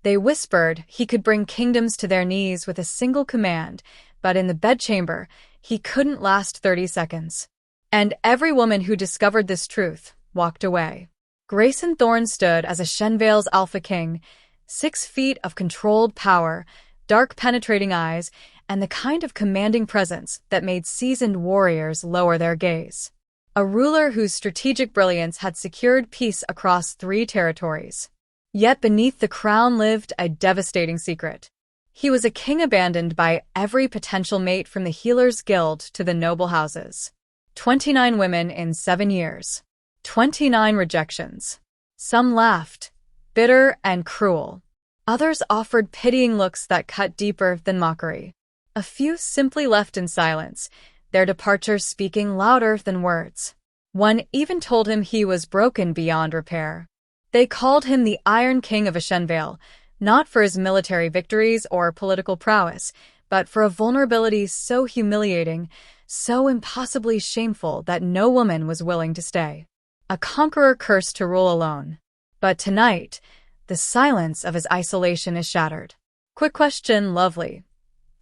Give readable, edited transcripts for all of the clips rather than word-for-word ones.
They whispered he could bring kingdoms to their knees with a single command, but in the bedchamber, he couldn't last 30 seconds. And every woman who discovered this truth walked away. Grayson Thorne stood as a Shenvale's alpha king, 6 feet of controlled power, dark penetrating eyes, and the kind of commanding presence that made seasoned warriors lower their gaze. A ruler whose strategic brilliance had secured peace across 3 territories. Yet beneath the crown lived a devastating secret. He was a king abandoned by every potential mate from the Healers Guild to the noble houses. 29 women in 7 years. 29 rejections. Some laughed, bitter and cruel. Others offered pitying looks that cut deeper than mockery. A few simply left in silence, their departure speaking louder than words. One even told him he was broken beyond repair. They called him the Iron King of Ashenvale, not for his military victories or political prowess, but for a vulnerability so humiliating, so impossibly shameful that no woman was willing to stay. A conqueror cursed to rule alone. But tonight, the silence of his isolation is shattered. Quick question, lovely.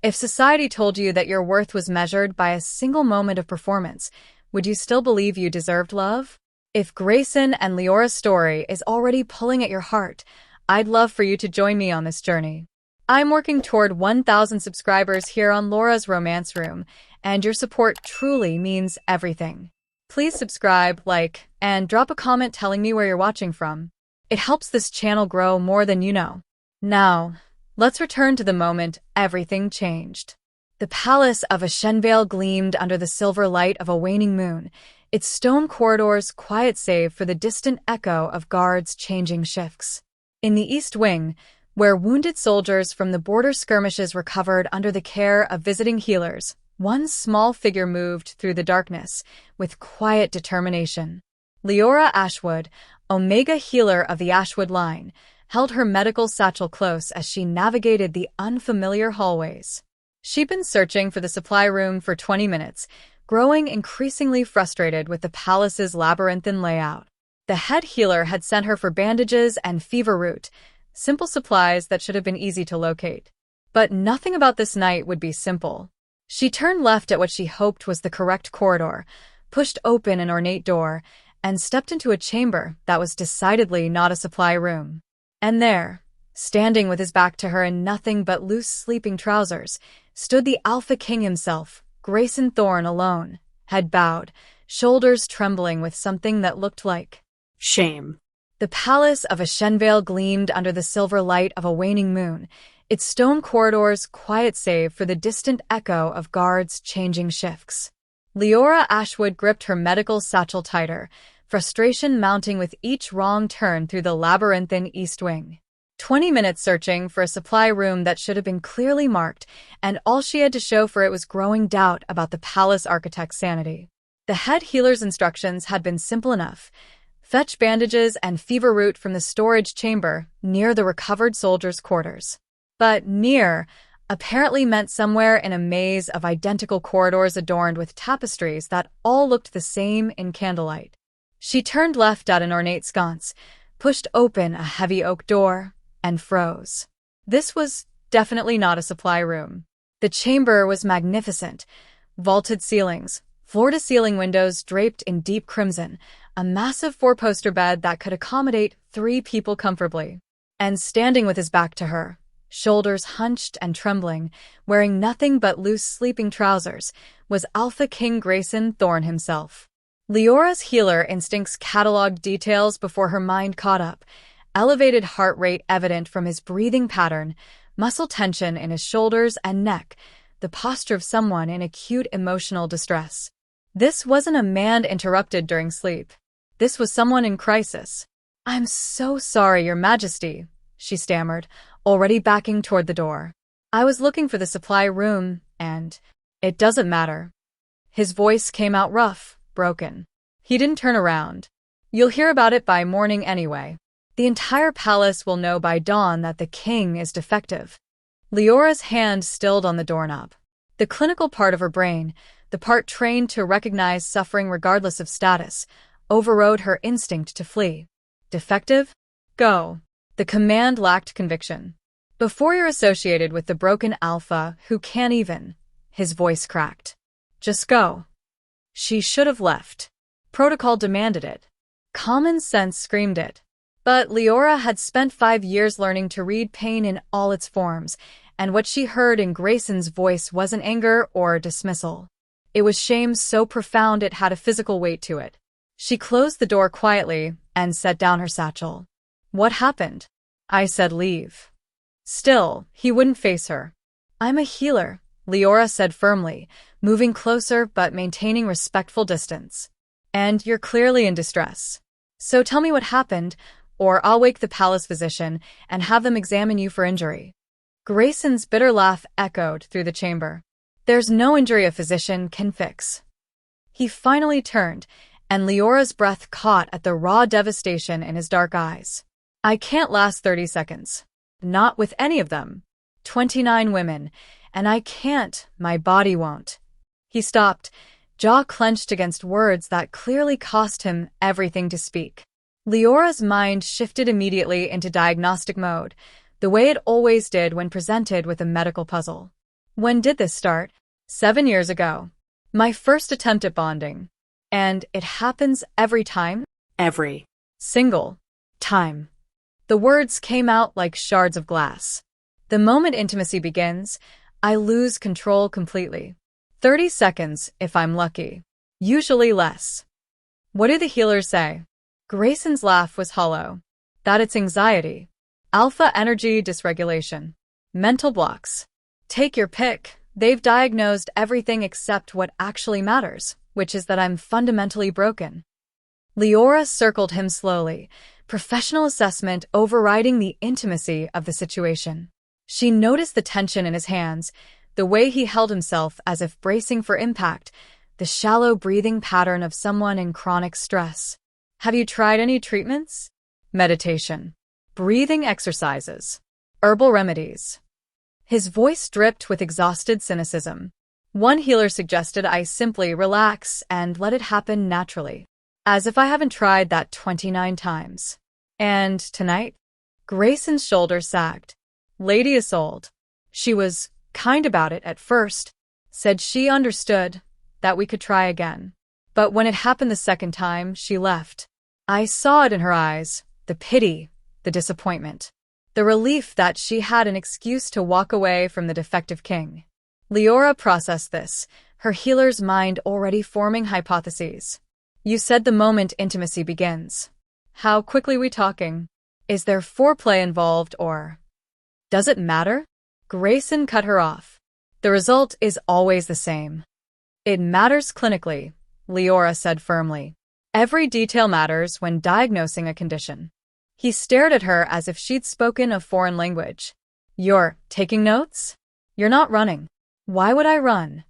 If society told you that your worth was measured by a single moment of performance, would you still believe you deserved love? If Grayson and Leora's story is already pulling at your heart, I'd love for you to join me on this journey. I'm working toward 1,000 subscribers here on Laura's Romance Room, and your support truly means everything. Please subscribe, like, and drop a comment telling me where you're watching from. It helps this channel grow more than you know. Now, let's return to the moment everything changed. The palace of Ashenvale gleamed under the silver light of a waning moon, its stone corridors quiet save for the distant echo of guards' changing shifts. In the East Wing, where wounded soldiers from the border skirmishes recovered under the care of visiting healers, one small figure moved through the darkness with quiet determination. Leora Ashwood, Omega Healer of the Ashwood line, held her medical satchel close as she navigated the unfamiliar hallways. She'd been searching for the supply room for 20 minutes, growing increasingly frustrated with the palace's labyrinthine layout. The head healer had sent her for bandages and fever root, simple supplies that should have been easy to locate. But nothing about this night would be simple. She turned left at what she hoped was the correct corridor, pushed open an ornate door, and stepped into a chamber that was decidedly not a supply room. And there, standing with his back to her in nothing but loose sleeping trousers, stood the Alpha King himself, Grayson Thorne alone, head bowed, shoulders trembling with something that looked like shame. The palace of Ashenvale gleamed under the silver light of a waning moon, its stone corridors quiet save for the distant echo of guards' changing shifts. Leora Ashwood gripped her medical satchel tighter, frustration mounting with each wrong turn through the labyrinthine East Wing. 20 minutes searching for a supply room that should have been clearly marked, and all she had to show for it was growing doubt about the palace architect's sanity. The head healer's instructions had been simple enough. Fetch bandages and fever root from the storage chamber near the recovered soldiers' quarters. But near apparently meant somewhere in a maze of identical corridors adorned with tapestries that all looked the same in candlelight. She turned left at an ornate sconce, pushed open a heavy oak door, and froze. This was definitely not a supply room. The chamber was magnificent. Vaulted ceilings, floor-to-ceiling windows draped in deep crimson, a massive 4-poster bed that could accommodate 3 people comfortably. And standing with his back to her, shoulders hunched and trembling, wearing nothing but loose sleeping trousers, was Alpha King Grayson Thorne himself. Leora's healer instincts cataloged details before her mind caught up, elevated heart rate evident from his breathing pattern, muscle tension in his shoulders and neck, the posture of someone in acute emotional distress. This wasn't a man interrupted during sleep. This was someone in crisis. "I'm so sorry, Your Majesty," she stammered, already backing toward the door. "I was looking for the supply room, and it doesn't matter." His voice came out rough, broken. He didn't turn around. "You'll hear about it by morning anyway. The entire palace will know by dawn that the king is defective." Leora's hand stilled on the doorknob. The clinical part of her brain, the part trained to recognize suffering regardless of status, overrode her instinct to flee. Defective? Go. The command lacked conviction. Before you're associated with the broken alpha who can't even, his voice cracked. Just go. She should have left. Protocol demanded it. Common sense screamed it. But Leora had spent 5 years learning to read pain in all its forms, and what she heard in Grayson's voice wasn't anger or dismissal. It was shame so profound it had a physical weight to it. She closed the door quietly and set down her satchel. What happened? I said leave. Still, he wouldn't face her. I'm a healer, Leora said firmly, moving closer but maintaining respectful distance. And you're clearly in distress. So tell me what happened, or I'll wake the palace physician and have them examine you for injury. Grayson's bitter laugh echoed through the chamber. There's no injury a physician can fix. He finally turned, and Leora's breath caught at the raw devastation in his dark eyes. I can't last 30 seconds. Not with any of them. 29 women, and I can't, my body won't. He stopped, jaw clenched against words that clearly cost him everything to speak. Leora's mind shifted immediately into diagnostic mode, the way it always did when presented with a medical puzzle. When did this start? 7 years ago. My first attempt at bonding. And it happens every time? Every single time. The words came out like shards of glass. The moment intimacy begins, I lose control completely. 30 seconds if I'm lucky. Usually less. What do the healers say? Grayson's laugh was hollow. That it's anxiety. Alpha energy dysregulation. Mental blocks. Take your pick. They've diagnosed everything except what actually matters, which is that I'm fundamentally broken. Leora circled him slowly, professional assessment overriding the intimacy of the situation. She noticed the tension in his hands, the way he held himself as if bracing for impact, the shallow breathing pattern of someone in chronic stress. Have you tried any treatments? Meditation. Breathing exercises. Herbal remedies. His voice dripped with exhausted cynicism. One healer suggested I simply relax and let it happen naturally. As if I haven't tried that 29 times. And tonight? Grayson's shoulders sagged. Lady Isolde. She was kind about it at first, said she understood, that we could try again. But when it happened the second time, she left. I saw it in her eyes, the pity, the disappointment, the relief that she had an excuse to walk away from the defective king. Leora processed this, her healer's mind already forming hypotheses. You said the moment intimacy begins. How quickly we talking? Is there foreplay involved or... Does it matter? Grayson cut her off. The result is always the same. It matters clinically, Leora said firmly. Every detail matters when diagnosing a condition. He stared at her as if she'd spoken a foreign language. You're taking notes? You're not running. Why would I run?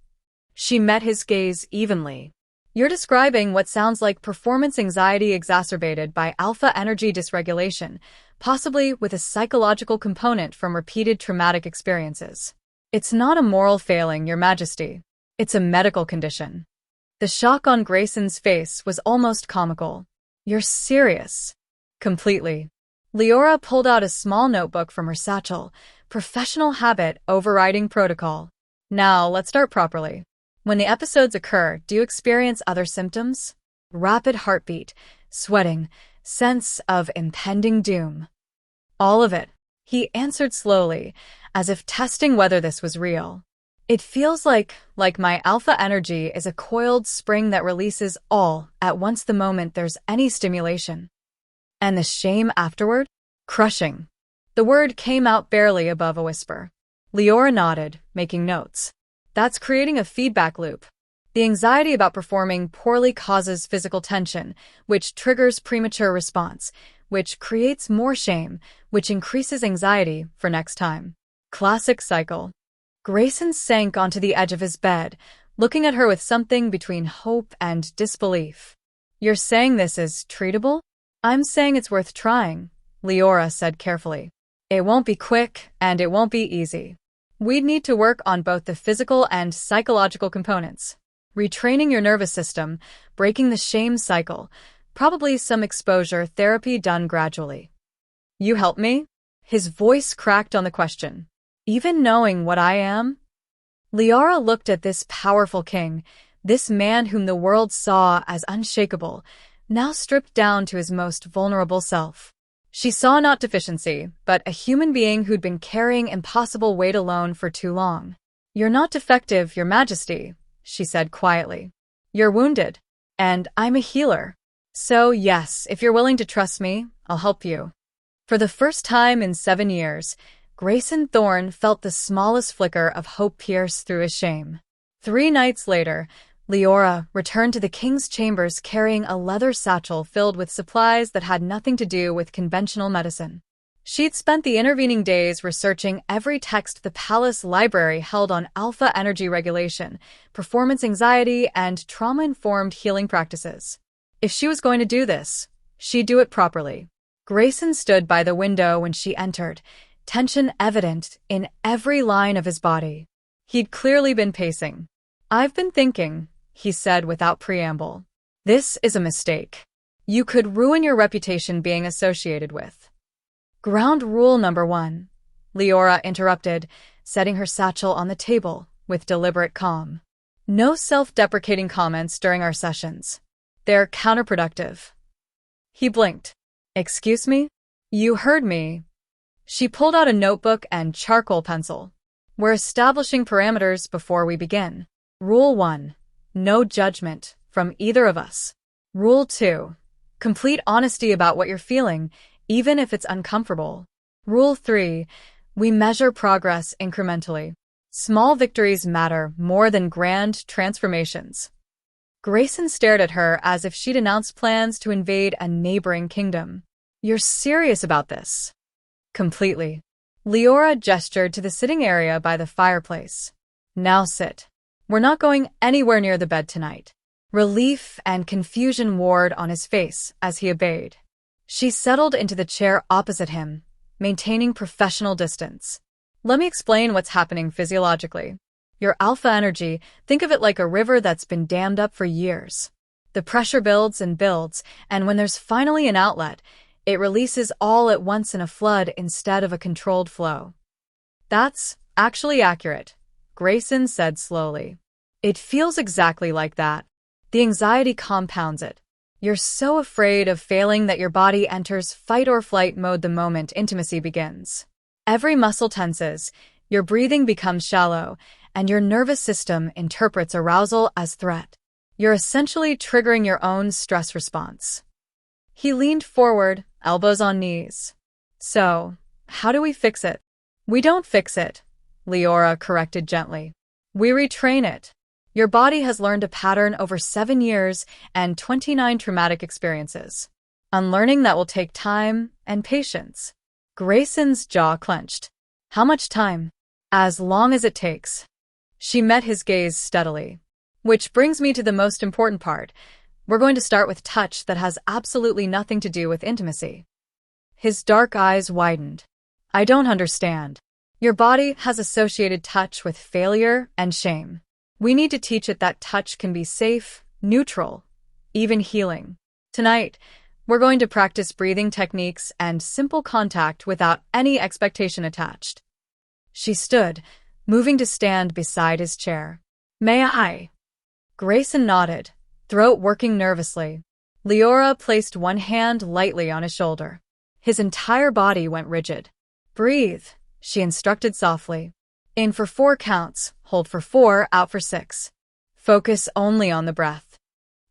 She met his gaze evenly. You're describing what sounds like performance anxiety exacerbated by alpha energy dysregulation, possibly with a psychological component from repeated traumatic experiences. It's not a moral failing, Your Majesty. It's a medical condition. The shock on Grayson's face was almost comical. You're serious. Completely. Leora pulled out a small notebook from her satchel, professional habit overriding protocol. Now, let's start properly. When the episodes occur, do you experience other symptoms? Rapid heartbeat, sweating, sense of impending doom. All of it, he answered slowly, as if testing whether this was real. It feels like my alpha energy is a coiled spring that releases all at once the moment there's any stimulation. And the shame afterward? Crushing. The word came out barely above a whisper. Leora nodded, making notes. That's creating a feedback loop. The anxiety about performing poorly causes physical tension, which triggers premature response, which creates more shame, which increases anxiety for next time. Classic cycle. Grayson sank onto the edge of his bed, looking at her with something between hope and disbelief. You're saying this is treatable? I'm saying it's worth trying, Leora said carefully. It won't be quick, and it won't be easy. We'd need to work on both the physical and psychological components. Retraining your nervous system, breaking the shame cycle, probably some exposure therapy done gradually. You help me? His voice cracked on the question. Even knowing what I am? Liara looked at this powerful king, this man whom the world saw as unshakable, now stripped down to his most vulnerable self. She saw not deficiency, but a human being who'd been carrying impossible weight alone for too long. You're not defective, Your Majesty, she said quietly. You're wounded, and I'm a healer. So yes, if you're willing to trust me, I'll help you. For the first time in 7 years, Grayson Thorne felt the smallest flicker of hope pierce through his shame. 3 nights later, Liara returned to the king's chambers carrying a leather satchel filled with supplies that had nothing to do with conventional medicine. She'd spent the intervening days researching every text the palace library held on alpha energy regulation, performance anxiety, and trauma-informed healing practices. If she was going to do this, she'd do it properly. Grayson stood by the window when she entered, tension evident in every line of his body. He'd clearly been pacing. I've been thinking, he said without preamble. This is a mistake. You could ruin your reputation being associated with. Ground rule number 1, Liara interrupted, setting her satchel on the table with deliberate calm. No self-deprecating comments during our sessions. They're counterproductive. He blinked. Excuse me? You heard me. She pulled out a notebook and charcoal pencil. We're establishing parameters before we begin. Rule 1. No judgment from either of us. Rule 2. Complete honesty about what you're feeling, even if it's uncomfortable. Rule 3. We measure progress incrementally. Small victories matter more than grand transformations. Grayson stared at her as if she'd announced plans to invade a neighboring kingdom. You're serious about this? Completely. Liara gestured to the sitting area by the fireplace. Now sit. We're not going anywhere near the bed tonight. Relief and confusion warred on his face as he obeyed. She settled into the chair opposite him, maintaining professional distance. Let me explain what's happening physiologically. Your alpha energy, think of it like a river that's been dammed up for years. The pressure builds and builds, and when there's finally an outlet, it releases all at once in a flood instead of a controlled flow. That's actually accurate, Grayson said slowly. It feels exactly like that. The anxiety compounds it. You're so afraid of failing that your body enters fight or flight mode the moment intimacy begins. Every muscle tenses, your breathing becomes shallow, and your nervous system interprets arousal as threat. You're essentially triggering your own stress response. He leaned forward, elbows on knees. So, how do we fix it? We don't fix it, Liara corrected gently. We retrain it. Your body has learned a pattern over 7 years and 29 traumatic experiences. Unlearning that will take time and patience. Grayson's jaw clenched. How much time? As long as it takes. She met his gaze steadily. Which brings me to the most important part. We're going to start with touch that has absolutely nothing to do with intimacy. His dark eyes widened. I don't understand. Your body has associated touch with failure and shame. We need to teach it that touch can be safe, neutral, even healing. Tonight, we're going to practice breathing techniques and simple contact without any expectation attached. She stood, moving to stand beside his chair. May I? Grayson nodded, throat working nervously. Liara placed one hand lightly on his shoulder. His entire body went rigid. Breathe, she instructed softly. In for 4 counts, hold for 4, out for 6. Focus only on the breath.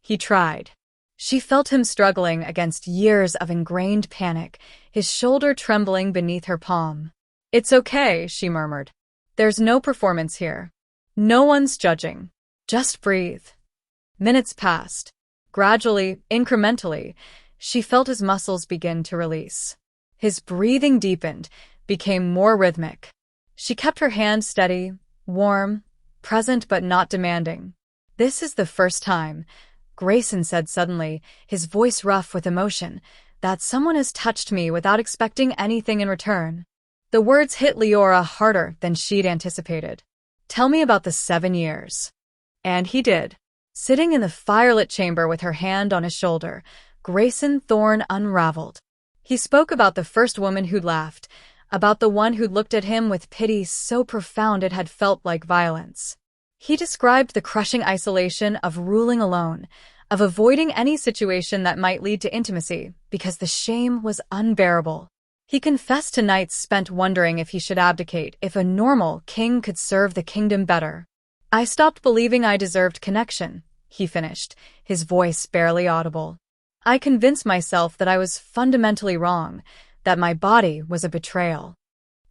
He tried. She felt him struggling against years of ingrained panic, his shoulder trembling beneath her palm. It's okay, she murmured. There's no performance here. No one's judging. Just breathe. Minutes passed. Gradually, incrementally, she felt his muscles begin to release. His breathing deepened, became more rhythmic. She kept her hand steady, warm, present but not demanding. This is the first time, Grayson said suddenly, his voice rough with emotion, that someone has touched me without expecting anything in return. The words hit Liara harder than she'd anticipated. Tell me about the 7 years. And he did. Sitting in the firelit chamber with her hand on his shoulder, Grayson Thorne unraveled. He spoke about the first woman who'd laughed, about the one who'd looked at him with pity so profound it had felt like violence. He described the crushing isolation of ruling alone, of avoiding any situation that might lead to intimacy, because the shame was unbearable. He confessed to nights spent wondering if he should abdicate, if a normal king could serve the kingdom better. "I stopped believing I deserved connection," he finished, his voice barely audible. "I convinced myself that I was fundamentally wrong, that my body was a betrayal."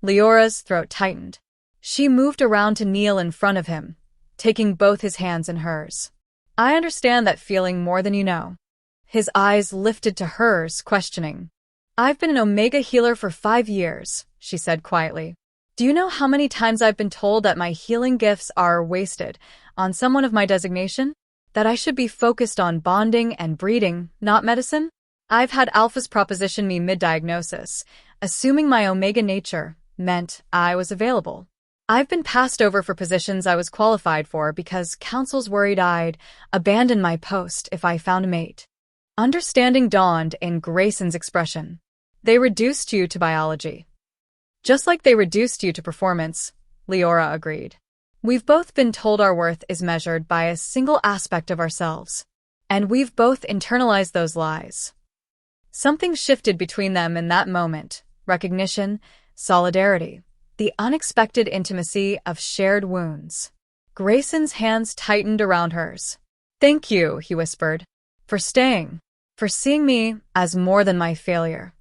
Leora's throat tightened. She moved around to kneel in front of him, taking both his hands in hers. "I understand that feeling more than you know." His eyes lifted to hers, questioning. "I've been an Omega healer for 5 years," she said quietly. "Do you know how many times I've been told that my healing gifts are wasted on someone of my designation? That I should be focused on bonding and breeding, not medicine? I've had alphas proposition me mid-diagnosis, assuming my Omega nature meant I was available. I've been passed over for positions I was qualified for because councils worried I'd abandon my post if I found a mate." Understanding dawned in Grayson's expression. "They reduced you to biology." "Just like they reduced you to performance," Leora agreed. "We've both been told our worth is measured by a single aspect of ourselves, and we've both internalized those lies." Something shifted between them in that moment: recognition, solidarity, the unexpected intimacy of shared wounds. Grayson's hands tightened around hers. "Thank you," he whispered, "for staying, for seeing me as more than my failure."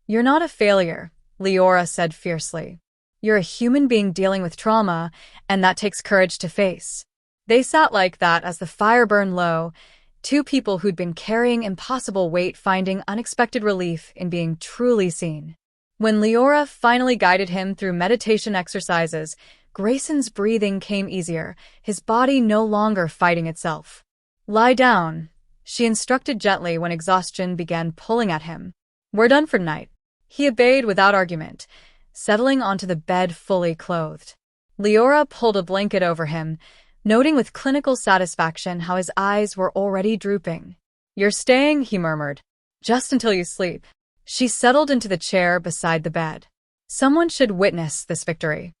"You're not a failure," Leora said fiercely. "You're a human being dealing with trauma, and that takes courage to face." They sat like that as the fire burned low, two people who'd been carrying impossible weight finding unexpected relief in being truly seen. When Leora finally guided him through meditation exercises, Grayson's breathing came easier, his body no longer fighting itself. "Lie down," she instructed gently when exhaustion began pulling at him. "We're done for tonight." He obeyed without argument, settling onto the bed fully clothed. Leora pulled a blanket over him, noting with clinical satisfaction how his eyes were already drooping. "You're staying," he murmured. "Just until you sleep." She settled into the chair beside the bed. Someone should witness this victory.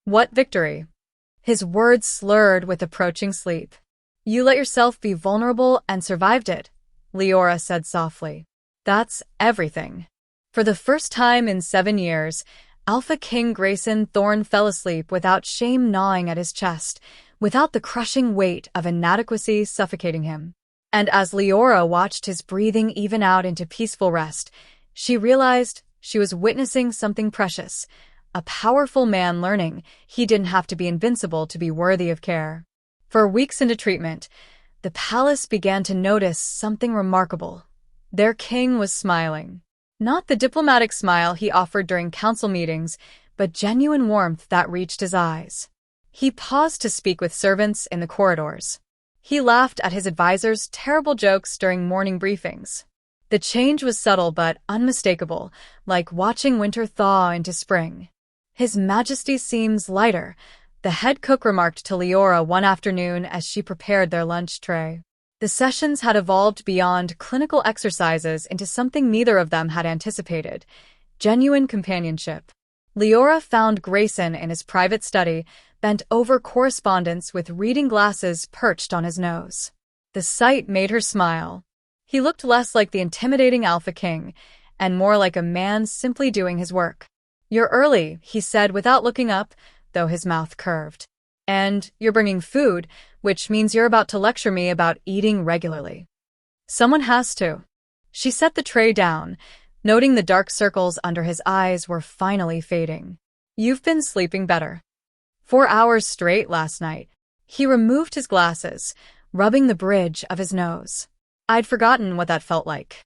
"What victory?" His words slurred with approaching sleep. "You let yourself be vulnerable and survived it," Leora said softly. "That's everything." For the first time in 7 years, Alpha King Grayson Thorne fell asleep without shame gnawing at his chest, without the crushing weight of inadequacy suffocating him. And as Leora watched his breathing even out into peaceful rest, she realized she was witnessing something precious, a powerful man learning he didn't have to be invincible to be worthy of care. For weeks into treatment, the palace began to notice something remarkable. Their king was smiling. Not the diplomatic smile he offered during council meetings, but genuine warmth that reached his eyes. He paused to speak with servants in the corridors. He laughed at his advisors' terrible jokes during morning briefings. The change was subtle but unmistakable, like watching winter thaw into spring. "His Majesty seems lighter," the head cook remarked to Leora one afternoon as she prepared their lunch tray. The sessions had evolved beyond clinical exercises into something neither of them had anticipated: genuine companionship. Leora found Grayson in his private study, bent over correspondence with reading glasses perched on his nose. The sight made her smile. He looked less like the intimidating Alpha King, and more like a man simply doing his work. "You're early," he said without looking up, though his mouth curved. "And you're bringing food, which means you're about to lecture me about eating regularly." "Someone has to." She set the tray down, noting the dark circles under his eyes were finally fading. "You've been sleeping better." 4 hours straight last night. He removed his glasses, rubbing the bridge of his nose. "I'd forgotten what that felt like."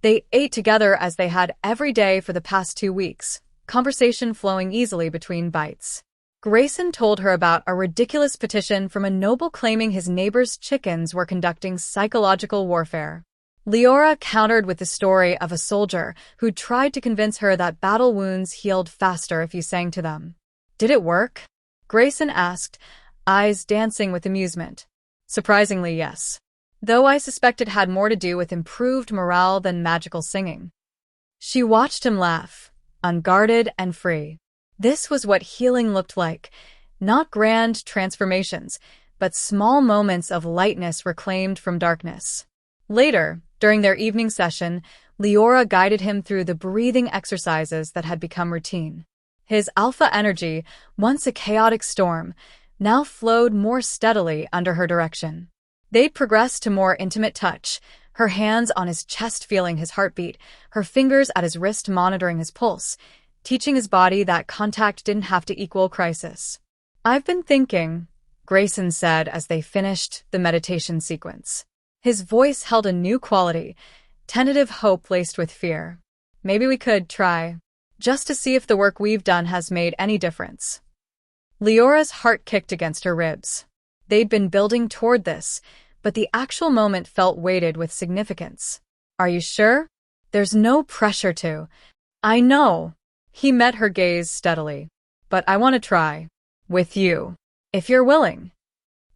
They ate together as they had every day for the past 2 weeks, conversation flowing easily between bites. Grayson told her about a ridiculous petition from a noble claiming his neighbor's chickens were conducting psychological warfare. Leora countered with the story of a soldier who tried to convince her that battle wounds healed faster if you sang to them. "Did it work?" Grayson asked, eyes dancing with amusement. "Surprisingly, yes. Though I suspect it had more to do with improved morale than magical singing." She watched him laugh, unguarded and free. This was what healing looked like, not grand transformations, but small moments of lightness reclaimed from darkness. Later, during their evening session, Leora guided him through the breathing exercises that had become routine. His alpha energy, once a chaotic storm, now flowed more steadily under her direction. They'd progressed to more intimate touch, her hands on his chest feeling his heartbeat, her fingers at his wrist monitoring his pulse, teaching his body that contact didn't have to equal crisis. "I've been thinking," Grayson said as they finished the meditation sequence. His voice held a new quality, tentative hope laced with fear. "Maybe we could try, just to see if the work we've done has made any difference." Leora's heart kicked against her ribs. They'd been building toward this, but the actual moment felt weighted with significance. "Are you sure? There's no pressure to." "I know." He met her gaze steadily. "But I want to try. With you. If you're willing."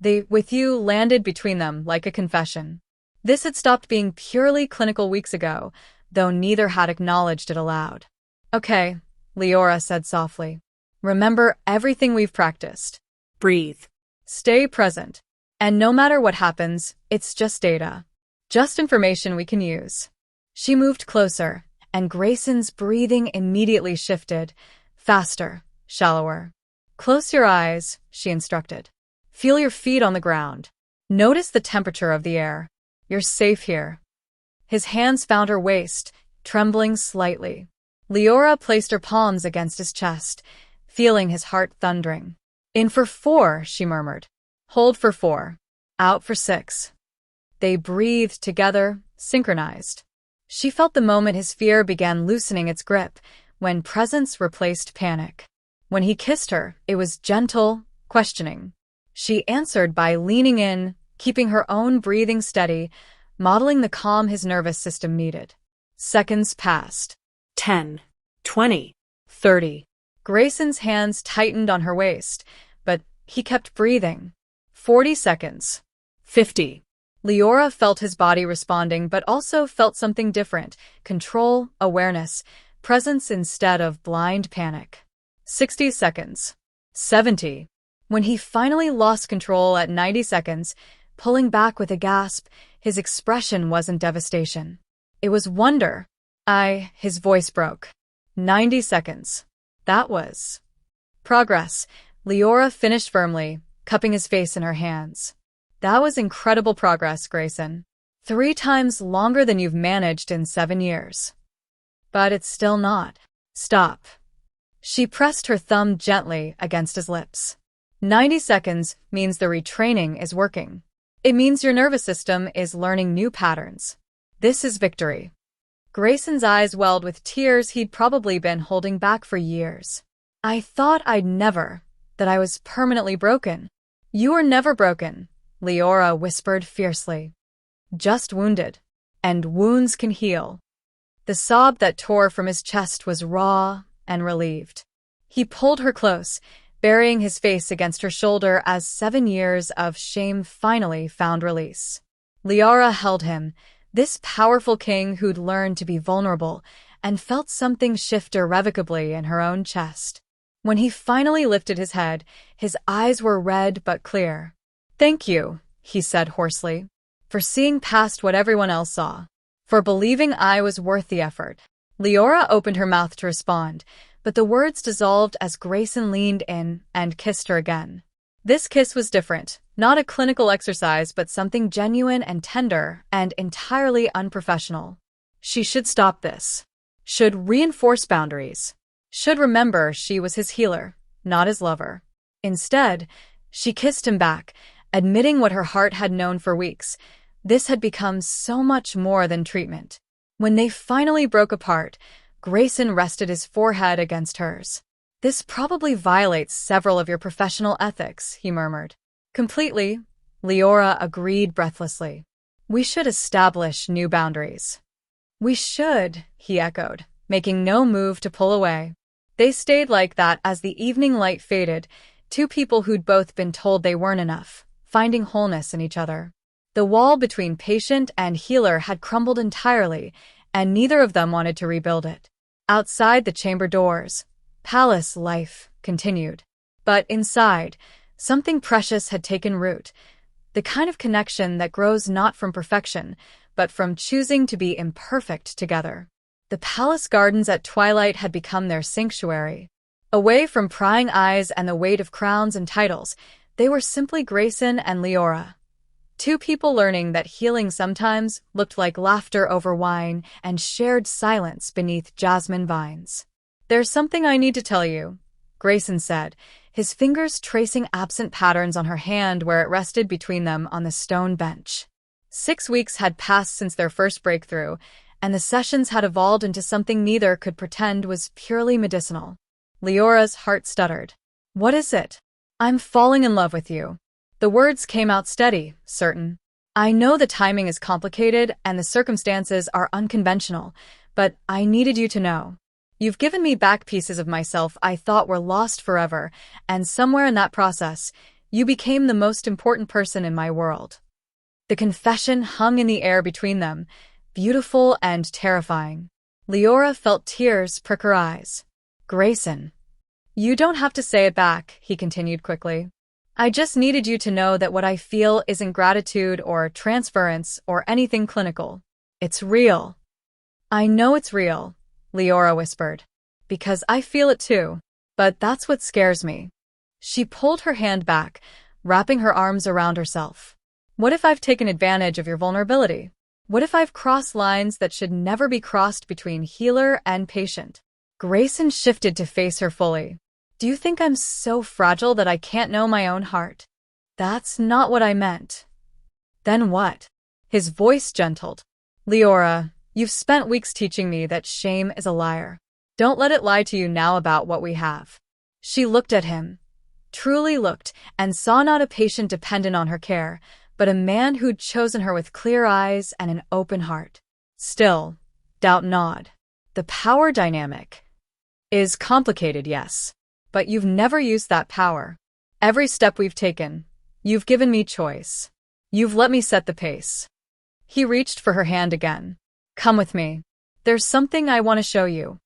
The "with you" landed between them like a confession. This had stopped being purely clinical weeks ago, though neither had acknowledged it aloud. "Okay," Leora said softly. "Remember everything we've practiced. Breathe. Stay present. And no matter what happens, it's just data. Just information we can use." She moved closer, and Grayson's breathing immediately shifted, faster, shallower. "Close your eyes," she instructed. "Feel your feet on the ground. Notice the temperature of the air. You're safe here." His hands found her waist, trembling slightly. Leora placed her palms against his chest, feeling his heart thundering. "In for 4, she murmured. "Hold for 4. Out for 6. They breathed together, synchronized. She felt the moment his fear began loosening its grip, when presence replaced panic. When he kissed her, it was gentle, questioning. She answered by leaning in, keeping her own breathing steady, modeling the calm his nervous system needed. Seconds passed. 10, 20, 30. Grayson's hands tightened on her waist, but he kept breathing. 40 seconds. 50. Leora felt his body responding, but also felt something different: control, awareness, presence instead of blind panic. 60 seconds. 70. When he finally lost control at 90 seconds, pulling back with a gasp, his expression wasn't devastation. It was wonder. His voice broke. 90 seconds. That was progress. Leora finished firmly, cupping his face in her hands. That was incredible progress, Grayson. 3 times longer than you've managed in 7 years. But it's still not. Stop. She pressed her thumb gently against his lips. 90 seconds means the retraining is working. It means your nervous system is learning new patterns. This is victory. Grayson's eyes welled with tears he'd probably been holding back for years. I thought I'd never, that I was permanently broken. You were never broken, Leora whispered fiercely. Just wounded. And wounds can heal. The sob that tore from his chest was raw and relieved. He pulled her close, burying his face against her shoulder as 7 years of shame finally found release. Leora held him, this powerful king who'd learned to be vulnerable, and felt something shift irrevocably in her own chest. When he finally lifted his head, his eyes were red but clear. Thank you, he said hoarsely, for seeing past what everyone else saw, for believing I was worth the effort. Leora opened her mouth to respond, but the words dissolved as Grayson leaned in and kissed her again. This kiss was different, not a clinical exercise, but something genuine and tender and entirely unprofessional. She should stop this. Should reinforce boundaries. Should remember she was his healer, not his lover. Instead, she kissed him back, admitting what her heart had known for weeks. This had become so much more than treatment. When they finally broke apart, Grayson rested his forehead against hers. This probably violates several of your professional ethics, he murmured. Completely, Leora agreed breathlessly. We should establish new boundaries. We should, he echoed, making no move to pull away. They stayed like that as the evening light faded, 2 people who'd both been told they weren't enough, finding wholeness in each other. The wall between patient and healer had crumbled entirely, and neither of them wanted to rebuild it. Outside the chamber doors, palace life continued. But inside, something precious had taken root, the kind of connection that grows not from perfection, but from choosing to be imperfect together. The palace gardens at twilight had become their sanctuary. Away from prying eyes and the weight of crowns and titles, they were simply Grayson and Leora. Two people learning that healing sometimes looked like laughter over wine and shared silence beneath jasmine vines. "There's something I need to tell you," Grayson said, his fingers tracing absent patterns on her hand where it rested between them on the stone bench. 6 weeks had passed since their first breakthrough, and the sessions had evolved into something neither could pretend was purely medicinal. Leora's heart stuttered. "What is it?" "I'm falling in love with you." The words came out steady, certain. "I know the timing is complicated and the circumstances are unconventional, but I needed you to know. You've given me back pieces of myself I thought were lost forever, and somewhere in that process, you became the most important person in my world." The confession hung in the air between them, beautiful and terrifying. Leora felt tears prick her eyes. "Grayson." "You don't have to say it back," he continued quickly. "I just needed you to know that what I feel isn't gratitude or transference or anything clinical. It's real." "I know it's real," Leora whispered, "because I feel it too. But that's what scares me." She pulled her hand back, wrapping her arms around herself. "What if I've taken advantage of your vulnerability? What if I've crossed lines that should never be crossed between healer and patient?" Grayson shifted to face her fully. "Do you think I'm so fragile that I can't know my own heart?" "That's not what I meant." "Then what?" His voice gentled. "Leora, you've spent weeks teaching me that shame is a liar. Don't let it lie to you now about what we have." She looked at him, truly looked, and saw not a patient dependent on her care, but a man who'd chosen her with clear eyes and an open heart. Still, doubt gnawed. "The power dynamic is complicated, yes. But you've never used that power. Every step we've taken, you've given me choice. You've let me set the pace." He reached for her hand again. "Come with me. There's something I want to show you."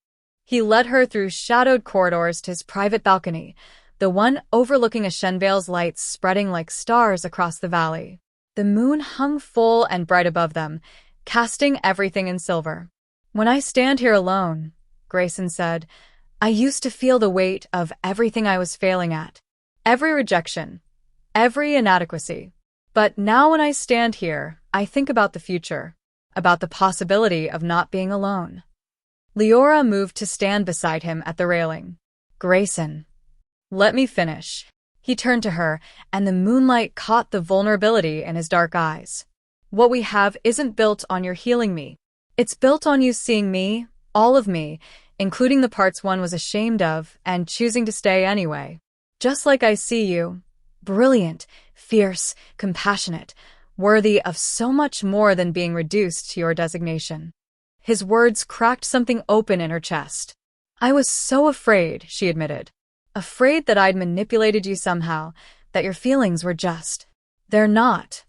He led her through shadowed corridors to his private balcony, the one overlooking Ashenvale's lights spreading like stars across the valley. The moon hung full and bright above them, casting everything in silver. "When I stand here alone," Grayson said, "I used to feel the weight of everything I was failing at. Every rejection, every inadequacy. But now when I stand here, I think about the future, about the possibility of not being alone." Leora moved to stand beside him at the railing. "Grayson, let me finish." He turned to her, and the moonlight caught the vulnerability in his dark eyes. "What we have isn't built on your healing me. It's built on you seeing me, all of me, including the parts one was ashamed of, and choosing to stay anyway. Just like I see you, brilliant, fierce, compassionate, worthy of so much more than being reduced to your designation." His words cracked something open in her chest. "I was so afraid," she admitted. "Afraid that I'd manipulated you somehow, that your feelings were just. They're not."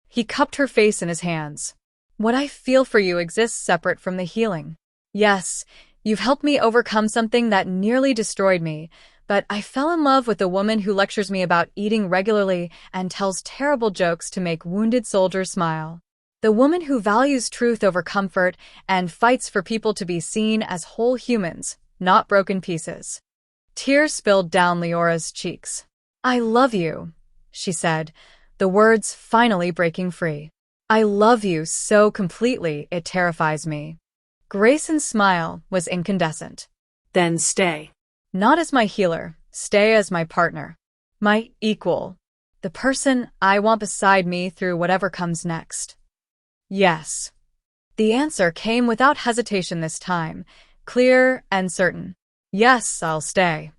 He cupped her face in his hands. "What I feel for you exists separate from the healing. Yes, you've helped me overcome something that nearly destroyed me, but I fell in love with the woman who lectures me about eating regularly and tells terrible jokes to make wounded soldiers smile. The woman who values truth over comfort and fights for people to be seen as whole humans, not broken pieces." Tears spilled down Leora's cheeks. "I love you," she said, the words finally breaking free. "I love you so completely it terrifies me." Grayson's smile was incandescent. "Then stay." "Not as my healer, stay as my partner. My equal. The person I want beside me through whatever comes next." "Yes." The answer came without hesitation this time, clear and certain. "Yes, I'll stay."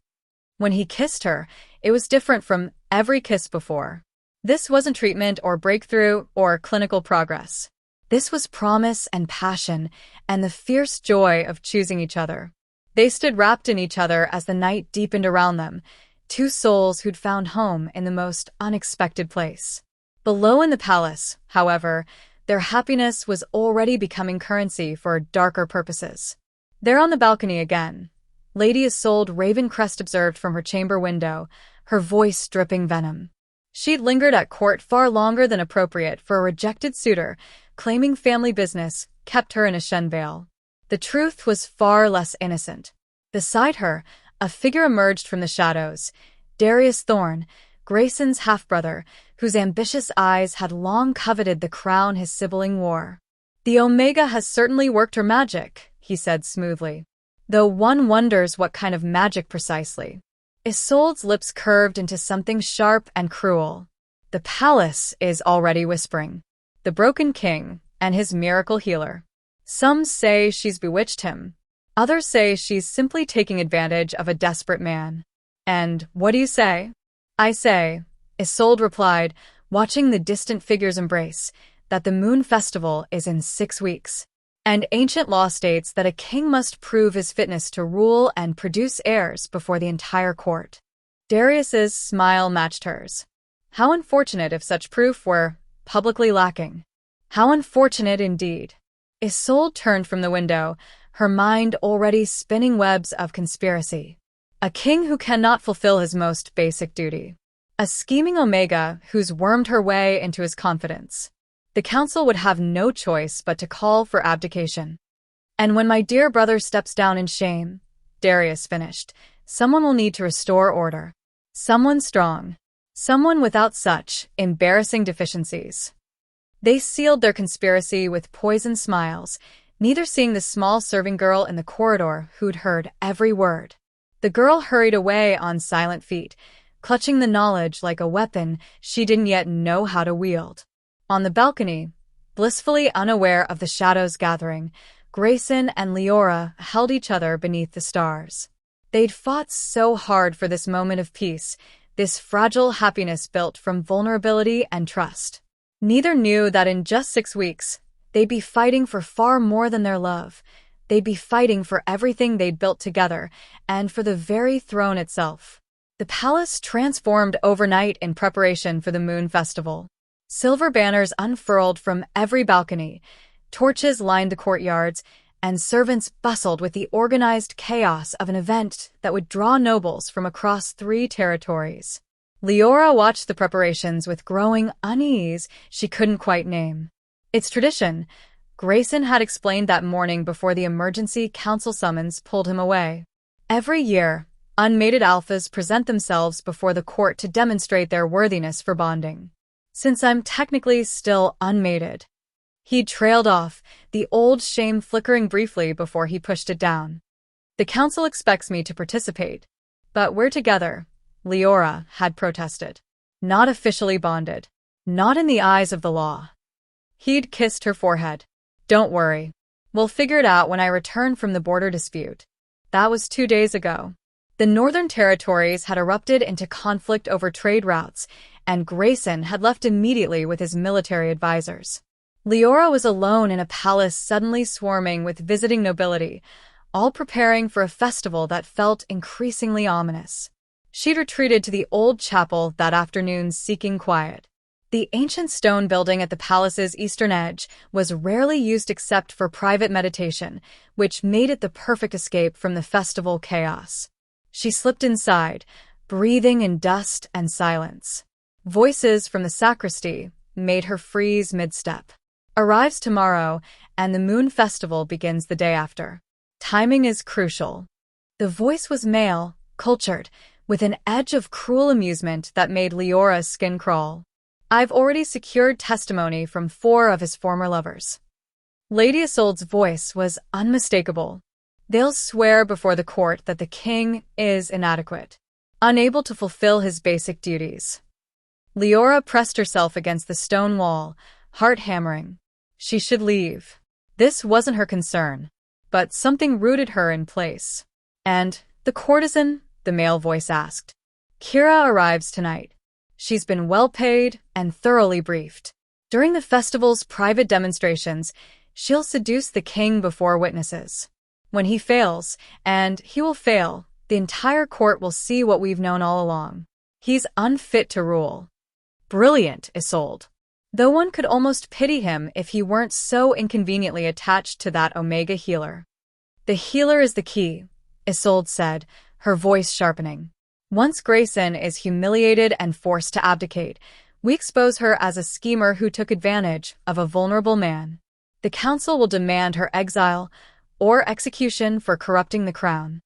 When he kissed her, it was different from every kiss before. This wasn't treatment or breakthrough or clinical progress. This was promise and passion and the fierce joy of choosing each other. They stood wrapped in each other as the night deepened around them, two souls who'd found home in the most unexpected place. Below in the palace, however, Their happiness was already becoming currency for darker purposes. There on the balcony again, Lady Isolde Ravencrest observed from her chamber window, her voice dripping venom. She'd lingered at court far longer than appropriate for a rejected suitor, claiming family business kept her in a Shen veil. The truth was far less innocent. Beside her, a figure emerged from the shadows, Darius Thorne, Grayson's half-brother, whose ambitious eyes had long coveted the crown his sibling wore. "The Omega has certainly worked her magic," he said smoothly. "Though one wonders what kind of magic precisely." Isolde's lips curved into something sharp and cruel. "The palace is already whispering. The broken king and his miracle healer. Some say she's bewitched him. Others say she's simply taking advantage of a desperate man. And what do you say?" "I say," Isolde replied, watching the distant figures embrace, "that the Moon Festival is in 6 weeks. And ancient law states that a king must prove his fitness to rule and produce heirs before the entire court." Darius's smile matched hers. How unfortunate if such proof were publicly lacking. How unfortunate indeed. Isolde turned from the window, her mind already spinning webs of conspiracy. A king who cannot fulfill his most basic duty. A scheming Omega who's wormed her way into his confidence. The council would have no choice but to call for abdication. "And when my dear brother steps down in shame," Darius finished, "someone will need to restore order. Someone strong. Someone without such embarrassing deficiencies." They sealed their conspiracy with poisoned smiles, neither seeing the small serving girl in the corridor who'd heard every word. The girl hurried away on silent feet, clutching the knowledge like a weapon she didn't yet know how to wield. On the balcony, blissfully unaware of the shadows gathering, Grayson and Leora held each other beneath the stars. They'd fought so hard for this moment of peace, this fragile happiness built from vulnerability and trust. Neither knew that in just 6 weeks, they'd be fighting for far more than their love. They'd be fighting for everything they'd built together, and for the very throne itself. The palace transformed overnight in preparation for the Moon Festival. Silver banners unfurled from every balcony, torches lined the courtyards, and servants bustled with the organized chaos of an event that would draw nobles from across 3 territories. Leora watched the preparations with growing unease she couldn't quite name. "It's tradition," Grayson had explained that morning before the emergency council summons pulled him away. "Every year, unmated alphas present themselves before the court to demonstrate their worthiness for bonding. Since I'm technically still unmated." He trailed off, the old shame flickering briefly before he pushed it down. "The council expects me to participate. But we're together," Leora had protested. "Not officially bonded. Not in the eyes of the law." He'd kissed her forehead. "Don't worry. We'll figure it out when I return from the border dispute." That was 2 days ago. The Northern Territories had erupted into conflict over trade routes, and Grayson had left immediately with his military advisors. Leora was alone in a palace suddenly swarming with visiting nobility, all preparing for a festival that felt increasingly ominous. She'd retreated to the old chapel that afternoon seeking quiet. The ancient stone building at the palace's eastern edge was rarely used except for private meditation, which made it the perfect escape from the festival chaos. She slipped inside, breathing in dust and silence. Voices from the sacristy made her freeze mid-step. "Arrives tomorrow, and the Moon Festival begins the day after. Timing is crucial." The voice was male, cultured, with an edge of cruel amusement that made Leora's skin crawl. "I've already secured testimony from 4 of his former lovers." Lady Isolde's voice was unmistakable. "They'll swear before the court that the king is inadequate, unable to fulfill his basic duties." Leora pressed herself against the stone wall, heart hammering. She should leave. This wasn't her concern, but something rooted her in place. "And the courtesan?" the male voice asked. "Kira arrives tonight. She's been well paid and thoroughly briefed. During the festival's private demonstrations, she'll seduce the king before witnesses. When he fails, and he will fail, the entire court will see what we've known all along. He's unfit to rule." "Brilliant, Isolde." though one could almost pity him if he weren't so inconveniently attached to that Omega healer. The healer is the key, Isolde said, her voice sharpening. Once Grayson is humiliated and forced to abdicate, we expose her as a schemer who took advantage of a vulnerable man. The council will demand her exile or execution for corrupting the crown.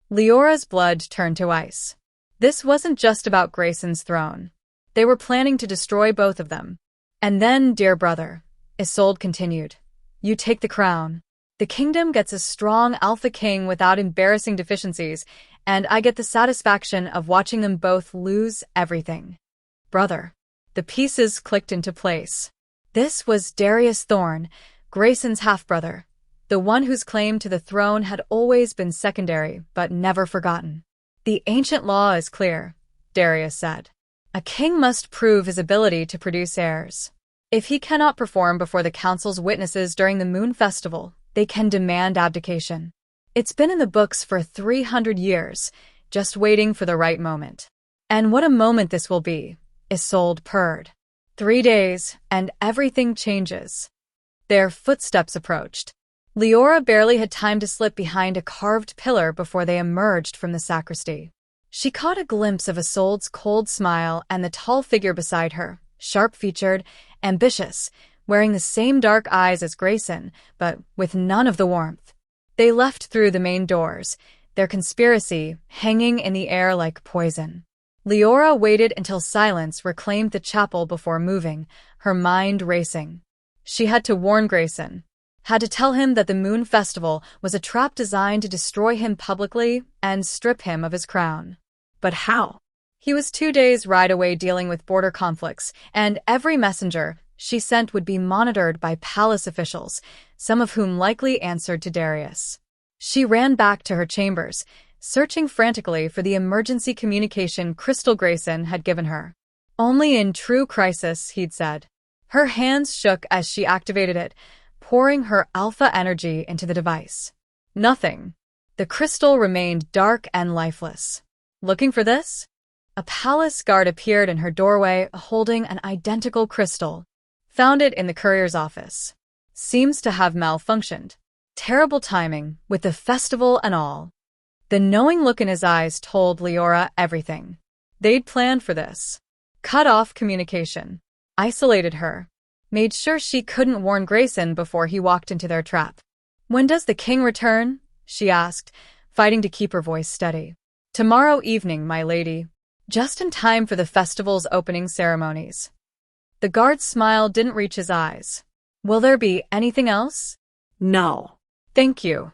Leora's blood turned to ice. This wasn't just about Grayson's throne. They were planning to destroy both of them. And then, dear brother, Isolde continued, you take the crown. The kingdom gets a strong alpha king without embarrassing deficiencies, and I get the satisfaction of watching them both lose everything. Brother. The pieces clicked into place. This was Darius Thorne, Grayson's half-brother, the one whose claim to the throne had always been secondary but never forgotten. The ancient law is clear, Darius said. A king must prove his ability to produce heirs. If he cannot perform before the council's witnesses during the Moon Festival, they can demand abdication. It's been in the books for 300 years, just waiting for the right moment. And what a moment this will be, Isolde purred. 3 days, and everything changes. Their footsteps approached. Leora barely had time to slip behind a carved pillar before they emerged from the sacristy. She caught a glimpse of Isolde's cold smile and the tall figure beside her, sharp-featured, ambitious, wearing the same dark eyes as Grayson, but with none of the warmth. They left through the main doors, their conspiracy hanging in the air like poison. Leora waited until silence reclaimed the chapel before moving, her mind racing. She had to warn Grayson, had to tell him that the Moon Festival was a trap designed to destroy him publicly and strip him of his crown. But how? He was 2 days' ride away dealing with border conflicts, and every messenger she sent would be monitored by palace officials, some of whom likely answered to Darius. She ran back to her chambers, searching frantically for the emergency communication Crystal Grayson had given her. Only in true crisis, he'd said. Her hands shook as she activated it, pouring her alpha energy into the device. Nothing. The crystal remained dark and lifeless. Looking for this? A palace guard appeared in her doorway holding an identical crystal. Found it in the courier's office. Seems to have malfunctioned. Terrible timing, with the festival and all. The knowing look in his eyes told Leora everything. They'd planned for this. Cut off communication. Isolated her. Made sure she couldn't warn Grayson before he walked into their trap. When does the king return? She asked, fighting to keep her voice steady. Tomorrow evening, my lady. Just in time for the festival's opening ceremonies. The guard's smile didn't reach his eyes. Will there be anything else? No. Thank you.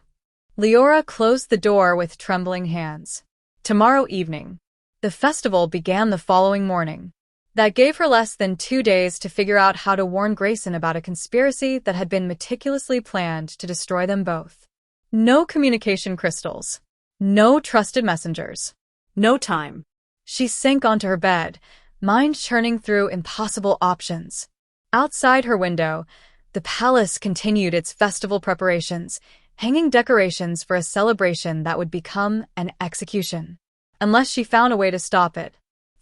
Leora closed the door with trembling hands. Tomorrow evening. The festival began the following morning. That gave her less than 2 days to figure out how to warn Grayson about a conspiracy that had been meticulously planned to destroy them both. No communication crystals. No trusted messengers. No time. She sank onto her bed, mind churning through impossible options. Outside her window, the palace continued its festival preparations, hanging decorations for a celebration that would become an execution. Unless she found a way to stop it.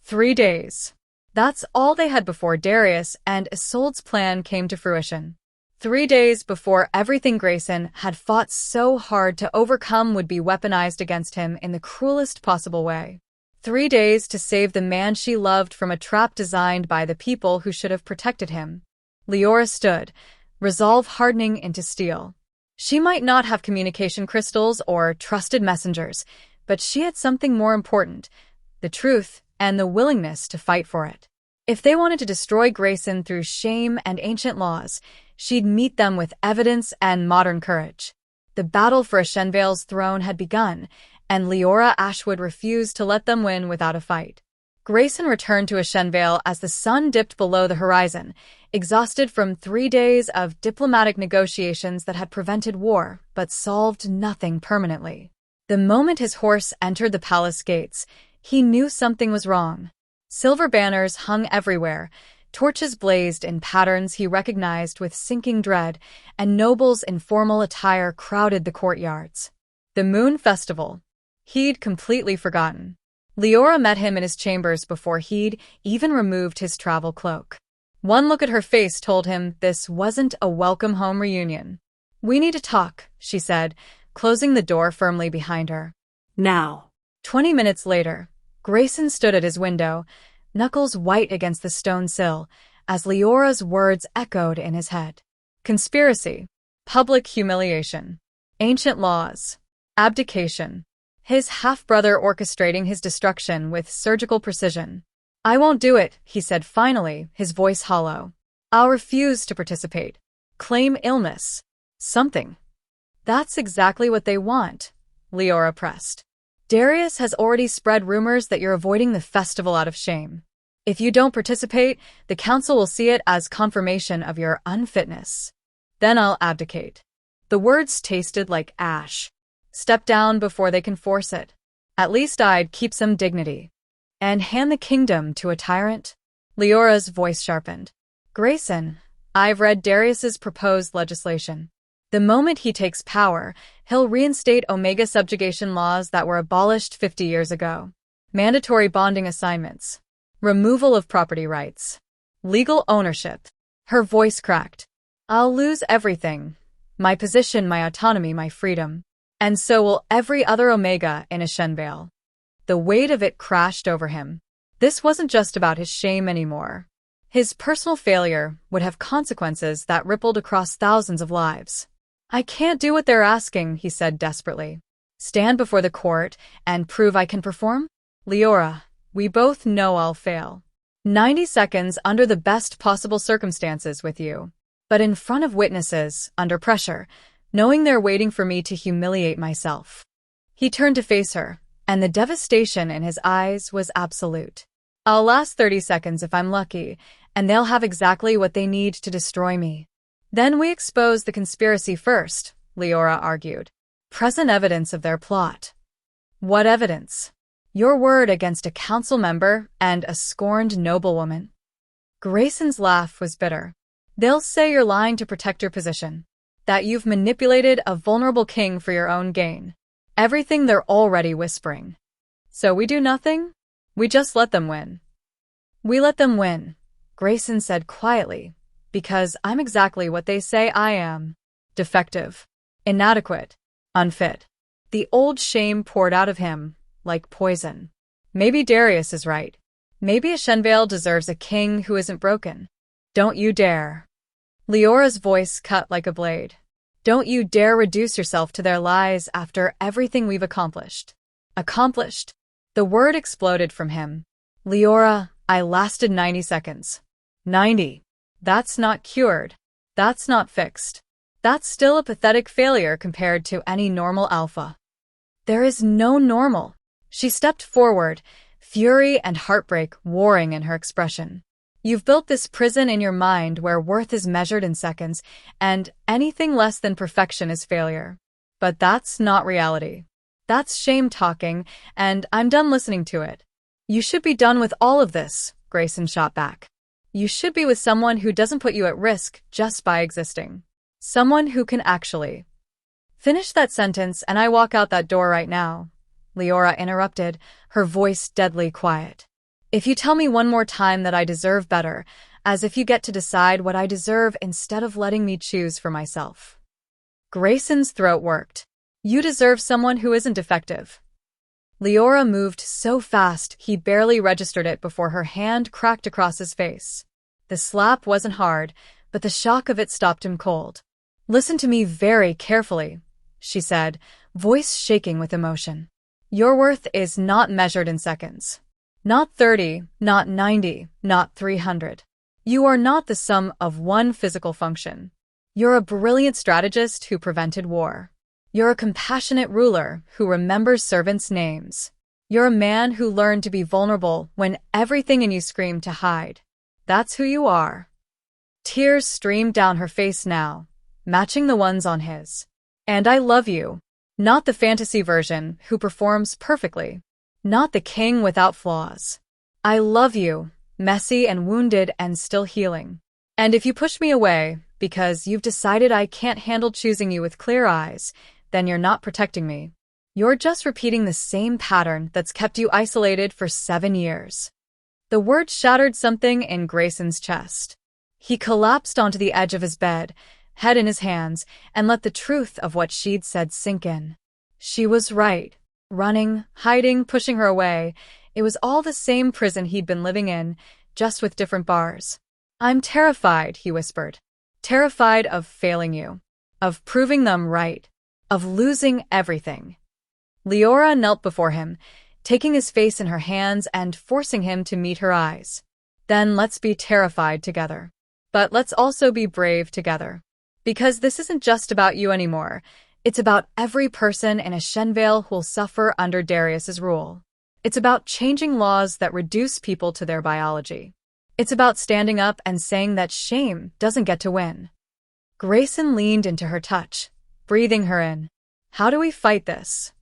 3 days. That's all they had before Darius and Isolde's plan came to fruition. 3 days before everything Grayson had fought so hard to overcome would be weaponized against him in the cruelest possible way. 3 days to save the man she loved from a trap designed by the people who should have protected him. Leora stood, resolve hardening into steel. She might not have communication crystals or trusted messengers, but she had something more important, the truth and the willingness to fight for it. If they wanted to destroy Grayson through shame and ancient laws, she'd meet them with evidence and modern courage. The battle for Ashenvale's throne had begun, and Leora Ashwood refused to let them win without a fight. Grayson returned to Ashenvale as the sun dipped below the horizon, exhausted from 3 days of diplomatic negotiations that had prevented war but solved nothing permanently. The moment his horse entered the palace gates, he knew something was wrong. Silver banners hung everywhere, torches blazed in patterns he recognized with sinking dread, and nobles in formal attire crowded the courtyards. The Moon Festival. He'd completely forgotten. Leora met him in his chambers before he'd even removed his travel cloak. One look at her face told him this wasn't a welcome home reunion. "We need to talk," she said, closing the door firmly behind her. Now. 20 minutes later, Grayson stood at his window, knuckles white against the stone sill, as Leora's words echoed in his head. Conspiracy, public humiliation, ancient laws, abdication. His half-brother orchestrating his destruction with surgical precision. "I won't do it," he said finally, his voice hollow. "I'll refuse to participate. Claim illness. Something." "That's exactly what they want," Leora pressed. "Darius has already spread rumors that you're avoiding the festival out of shame. If you don't participate, the council will see it as confirmation of your unfitness. Then I'll abdicate." The words tasted like ash. "Step down before they can force it. At least I'd keep some dignity. And hand the kingdom to a tyrant?" Leora's voice sharpened. "Grayson, I've read Darius's proposed legislation. The moment he takes power, he'll reinstate Omega subjugation laws that were abolished 50 years ago. Mandatory bonding assignments. Removal of property rights. Legal ownership." Her voice cracked. "I'll lose everything. My position, my autonomy, my freedom. And so will every other Omega in Ashenvale." The weight of it crashed over him. This wasn't just about his shame anymore. His personal failure would have consequences that rippled across thousands of lives. "I can't do what they're asking," he said desperately. "Stand before the court and prove I can perform? Leora, we both know I'll fail. 90 seconds under the best possible circumstances with you. But in front of witnesses, under pressure, knowing they're waiting for me to humiliate myself." He turned to face her, and the devastation in his eyes was absolute. "I'll last 30 seconds if I'm lucky, and they'll have exactly what they need to destroy me." "Then we expose the conspiracy first," Leora argued. "Present evidence of their plot." "What evidence?" "Your word against a council member and a scorned noblewoman." Grayson's laugh was bitter. "They'll say you're lying to protect your position. That you've manipulated a vulnerable king for your own gain. Everything they're already whispering. So we do nothing? We just let them win." "We let them win," Grayson said quietly, "because I'm exactly what they say I am. Defective. Inadequate. Unfit." The old shame poured out of him, like poison. Maybe Darius is right. Maybe Ashenvale deserves a king who isn't broken. "Don't you dare." Leora's voice cut like a blade. "Don't you dare reduce yourself to their lies after everything we've accomplished." Accomplished? The word exploded from him. "Leora, I lasted 90 seconds. 90. That's not cured. That's not fixed. That's still a pathetic failure compared to any normal alpha." "There is no normal." She stepped forward, fury and heartbreak warring in her expression. "You've built this prison in your mind where worth is measured in seconds, and anything less than perfection is failure. But that's not reality. That's shame talking, and I'm done listening to it." "You should be done with all of this," Grayson shot back. "You should be with someone who doesn't put you at risk just by existing. Someone who can actually—" "Finish that sentence and I walk out that door right now," Leora interrupted, her voice deadly quiet. "If you tell me one more time that I deserve better, as if you get to decide what I deserve instead of letting me choose for myself." Grayson's throat worked. "You deserve someone who isn't defective." Leora moved so fast he barely registered it before her hand cracked across his face. The slap wasn't hard, but the shock of it stopped him cold. "Listen to me very carefully," she said, voice shaking with emotion. "Your worth is not measured in seconds. Not 30, not 90, not 300. You are not the sum of one physical function. You're a brilliant strategist who prevented war. You're a compassionate ruler who remembers servants' names. You're a man who learned to be vulnerable when everything in you screamed to hide. That's who you are." Tears streamed down her face now, matching the ones on his. "And I love you. Not the fantasy version who performs perfectly. Not the king without flaws. I love you, messy and wounded and still healing. And if you push me away because you've decided I can't handle choosing you with clear eyes, then you're not protecting me. You're just repeating the same pattern that's kept you isolated for 7 years." The word shattered something in Grayson's chest. He collapsed onto the edge of his bed, head in his hands, and let the truth of what she'd said sink in. She was right. Running, hiding, pushing her away, it was all the same prison he'd been living in, just with different bars. "I'm terrified," he whispered. "Terrified of failing you. Of proving them right. Of losing everything." Leora knelt before him, taking his face in her hands and forcing him to meet her eyes. "Then let's be terrified together. But let's also be brave together. Because this isn't just about you anymore. It's about every person in Ashenvale who'll suffer under Darius's rule. It's about changing laws that reduce people to their biology. It's about standing up and saying that shame doesn't get to win." Grayson leaned into her touch, breathing her in. "How do we fight this?"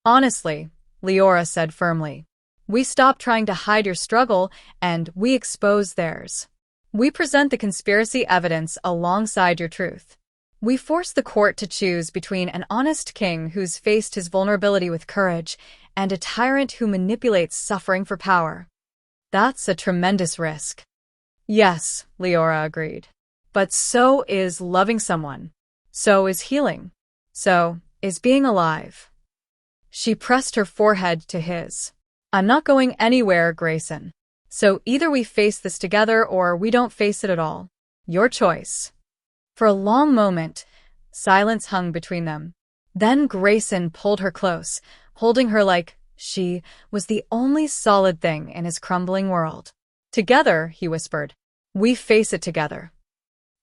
"Honestly," Leora said firmly, "we stop trying to hide your struggle and we expose theirs. We present the conspiracy evidence alongside your truth. We force the court to choose between an honest king who's faced his vulnerability with courage and a tyrant who manipulates suffering for power. That's a tremendous risk." "Yes," Leora agreed. "But so is loving someone. So is healing. So is being alive." She pressed her forehead to his. "I'm not going anywhere, Grayson. So either we face this together or we don't face it at all. Your choice." For a long moment, silence hung between them. Then Grayson pulled her close, holding her like she was the only solid thing in his crumbling world. "Together," he whispered. "We face it together."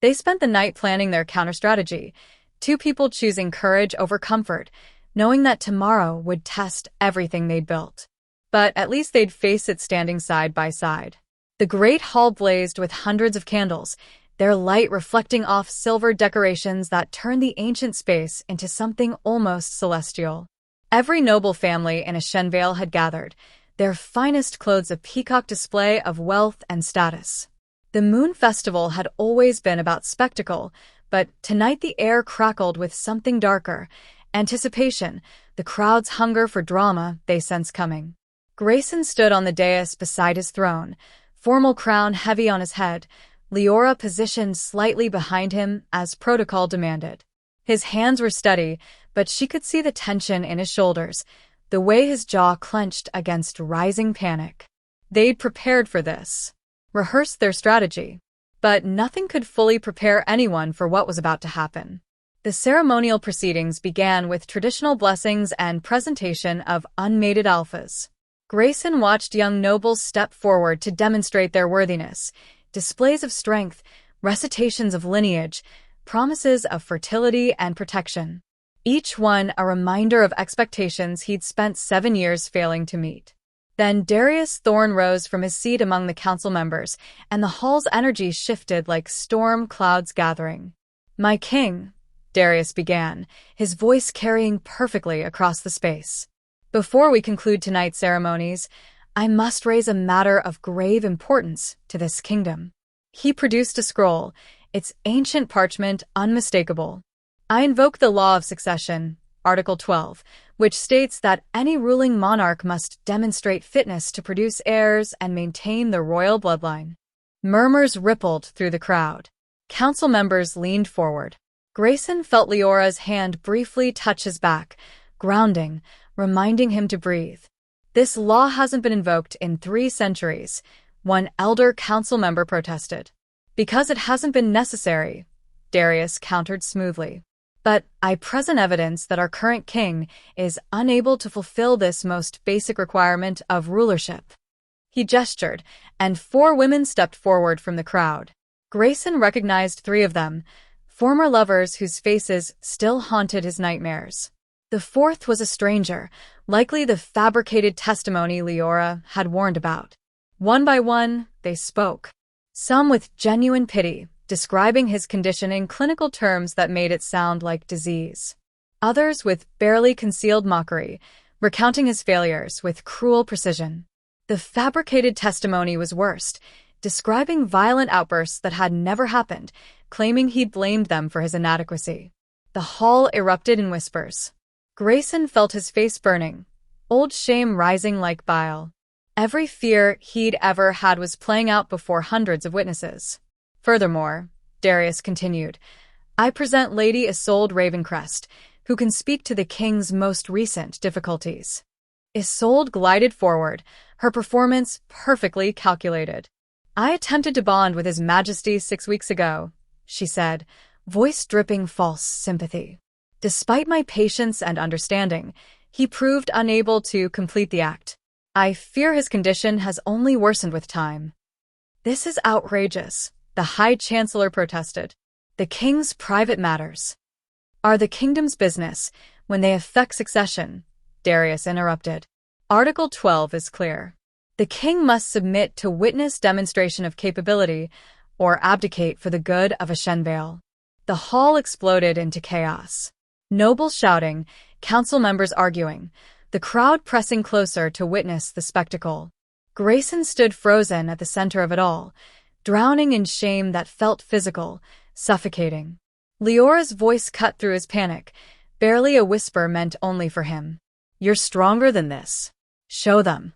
They spent the night planning their counter-strategy, two people choosing courage over comfort, knowing that tomorrow would test everything they'd built. But at least they'd face it standing side by side. The great hall blazed with hundreds of candles, their light reflecting off silver decorations that turned the ancient space into something almost celestial. Every noble family in Ashenvale had gathered, their finest clothes a peacock display of wealth and status. The Moon Festival had always been about spectacle, but tonight the air crackled with something darker, anticipation, the crowd's hunger for drama they sensed coming. Grayson stood on the dais beside his throne, formal crown heavy on his head, Leora positioned slightly behind him as protocol demanded. His hands were steady, but she could see the tension in his shoulders, the way his jaw clenched against rising panic. They'd prepared for this, rehearsed their strategy, but nothing could fully prepare anyone for what was about to happen. The ceremonial proceedings began with traditional blessings and presentation of unmated alphas. Grayson watched young nobles step forward to demonstrate their worthiness, displays of strength, recitations of lineage, promises of fertility and protection. Each one a reminder of expectations he'd spent 7 years failing to meet. Then Darius Thorne rose from his seat among the council members, and the hall's energy shifted like storm clouds gathering. "My king," Darius began, his voice carrying perfectly across the space. "Before we conclude tonight's ceremonies, I must raise a matter of grave importance to this kingdom." He produced a scroll, its ancient parchment unmistakable. "I invoke the law of succession, Article 12, which states that any ruling monarch must demonstrate fitness to produce heirs and maintain the royal bloodline." Murmurs rippled through the crowd. Council members leaned forward. Grayson felt Leora's hand briefly touch his back, grounding, reminding him to breathe. "This law hasn't been invoked in 3 centuries, one elder council member protested. "Because it hasn't been necessary," Darius countered smoothly. "But I present evidence that our current king is unable to fulfill this most basic requirement of rulership." He gestured, and 4 women stepped forward from the crowd. Grayson recognized 3 of them, former lovers whose faces still haunted his nightmares. The 4th was a stranger, likely the fabricated testimony Leora had warned about. One by one, they spoke. Some with genuine pity, describing his condition in clinical terms that made it sound like disease. Others with barely concealed mockery, recounting his failures with cruel precision. The fabricated testimony was worst, describing violent outbursts that had never happened, claiming he'd blamed them for his inadequacy. The hall erupted in whispers. Grayson felt his face burning, old shame rising like bile. Every fear he'd ever had was playing out before hundreds of witnesses. Furthermore, Darius continued, I present Lady Isolde Ravencrest, who can speak to the king's most recent difficulties. Isolde glided forward, her performance perfectly calculated. I attempted to bond with His Majesty 6 weeks ago, she said, voice dripping false sympathy. Despite my patience and understanding, he proved unable to complete the act. I fear his condition has only worsened with time. This is outrageous, the High Chancellor protested. The king's private matters are the kingdom's business when they affect succession, Darius interrupted. Article 12 is clear. The king must submit to witness demonstration of capability or abdicate for the good of Ashenvale. The hall exploded into chaos. Nobles shouting, council members arguing, the crowd pressing closer to witness the spectacle. Grayson stood frozen at the center of it all, drowning in shame that felt physical, suffocating. Leora's voice cut through his panic, barely a whisper meant only for him. You're stronger than this. Show them.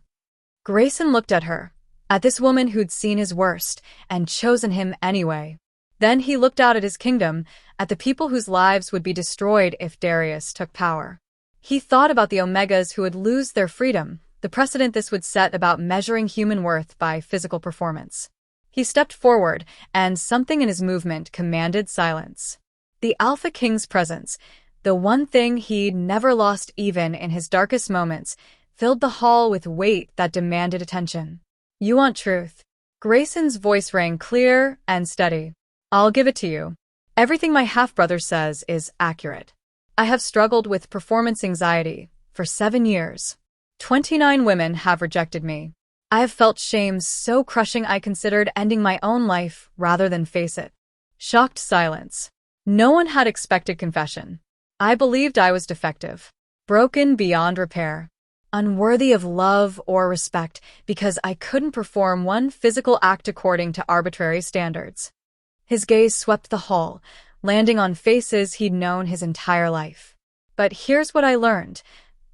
Grayson looked at her, at this woman who'd seen his worst and chosen him anyway. Then he looked out at his kingdom, at the people whose lives would be destroyed if Darius took power. He thought about the Omegas who would lose their freedom, the precedent this would set about measuring human worth by physical performance. He stepped forward, and something in his movement commanded silence. The Alpha King's presence, the one thing he'd never lost even in his darkest moments, filled the hall with weight that demanded attention. You want truth? Grayson's voice rang clear and steady. I'll give it to you. Everything my half-brother says is accurate. I have struggled with performance anxiety for 7 years. 29 women have rejected me. I have felt shame so crushing I considered ending my own life rather than face it. Shocked silence. No one had expected confession. I believed I was defective, broken beyond repair, unworthy of love or respect because I couldn't perform one physical act according to arbitrary standards. His gaze swept the hall, landing on faces he'd known his entire life. But here's what I learned.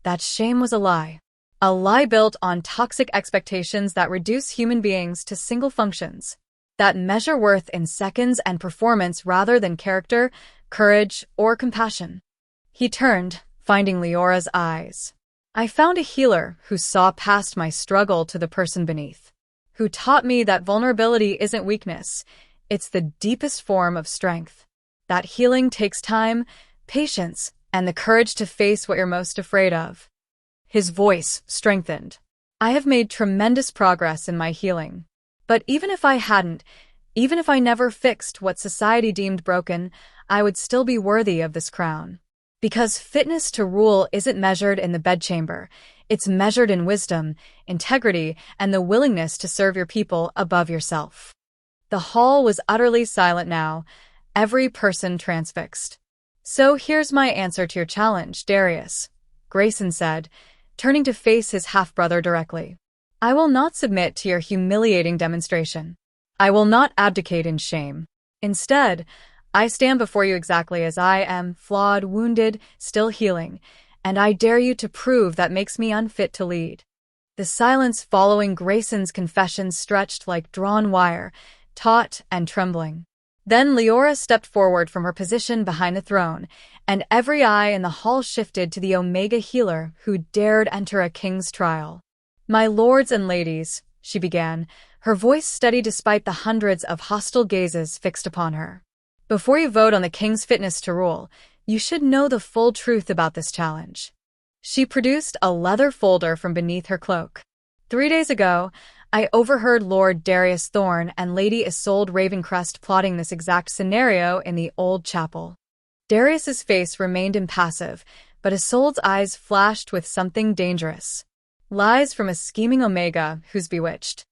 That shame was a lie. A lie built on toxic expectations that reduce human beings to single functions, that measure worth in seconds and performance rather than character, courage, or compassion. He turned, finding Leora's eyes. I found a healer who saw past my struggle to the person beneath, who taught me that vulnerability isn't weakness, it's the deepest form of strength. That healing takes time, patience, and the courage to face what you're most afraid of. His voice strengthened. I have made tremendous progress in my healing. But even if I hadn't, even if I never fixed what society deemed broken, I would still be worthy of this crown. Because fitness to rule isn't measured in the bedchamber, it's measured in wisdom, integrity, and the willingness to serve your people above yourself. The hall was utterly silent now, every person transfixed. So here's my answer to your challenge, Darius, Grayson said, turning to face his half-brother directly. I will not submit to your humiliating demonstration. I will not abdicate in shame. Instead, I stand before you exactly as I am, flawed, wounded, still healing, and I dare you to prove that makes me unfit to lead. The silence following Grayson's confession stretched like drawn wire, taut and trembling. Then Leora stepped forward from her position behind the throne, and every eye in the hall shifted to the Omega healer who dared enter a king's trial. My lords and ladies, she began, her voice steady despite the hundreds of hostile gazes fixed upon her. Before you vote on the king's fitness to rule, you should know the full truth about this challenge. She produced a leather folder from beneath her cloak. 3 days ago, I overheard Lord Darius Thorne and Lady Isolde Ravencrest plotting this exact scenario in the old chapel. Darius's face remained impassive, but Isolde's eyes flashed with something dangerous. Lies from a scheming Omega who's bewitched.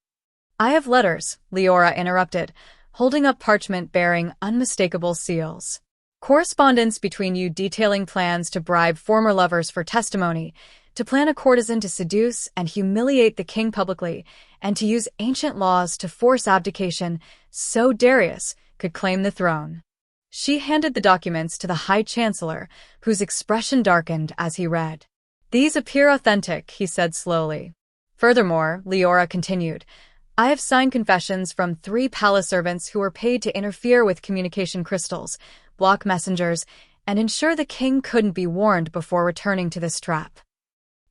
I have letters, Leora interrupted, holding up parchment bearing unmistakable seals. Correspondence between you detailing plans to bribe former lovers for testimony, to plan a courtesan to seduce and humiliate the king publicly, and to use ancient laws to force abdication so Darius could claim the throne. She handed the documents to the High Chancellor, whose expression darkened as he read. These appear authentic, he said slowly. Furthermore, Leora continued, I have signed confessions from 3 palace servants who were paid to interfere with communication crystals, block messengers, and ensure the king couldn't be warned before returning to this trap.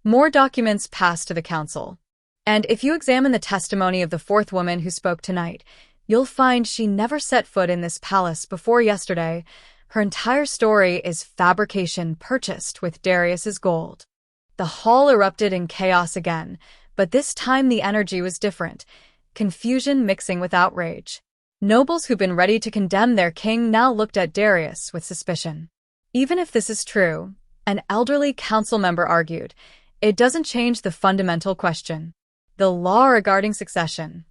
More documents passed to the council. And if you examine the testimony of the 4th woman who spoke tonight, you'll find she never set foot in this palace before yesterday. Her entire story is fabrication purchased with Darius's gold. The hall erupted in chaos again, but this time the energy was different, confusion mixing with outrage. Nobles who've been ready to condemn their king now looked at Darius with suspicion. Even if this is true, an elderly council member argued, it doesn't change the fundamental question. The law regarding succession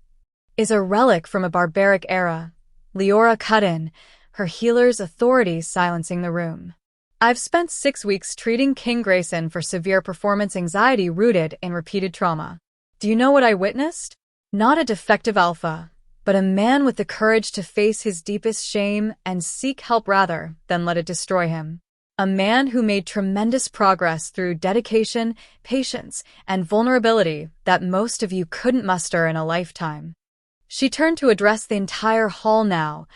is a relic from a barbaric era. Leora cut in, her healer's authority silencing the room. I've spent 6 weeks treating King Grayson for severe performance anxiety rooted in repeated trauma. Do you know what I witnessed? Not a defective alpha, but a man with the courage to face his deepest shame and seek help rather than let it destroy him. A man who made tremendous progress through dedication, patience, and vulnerability that most of you couldn't muster in a lifetime. She turned to address the entire hall now,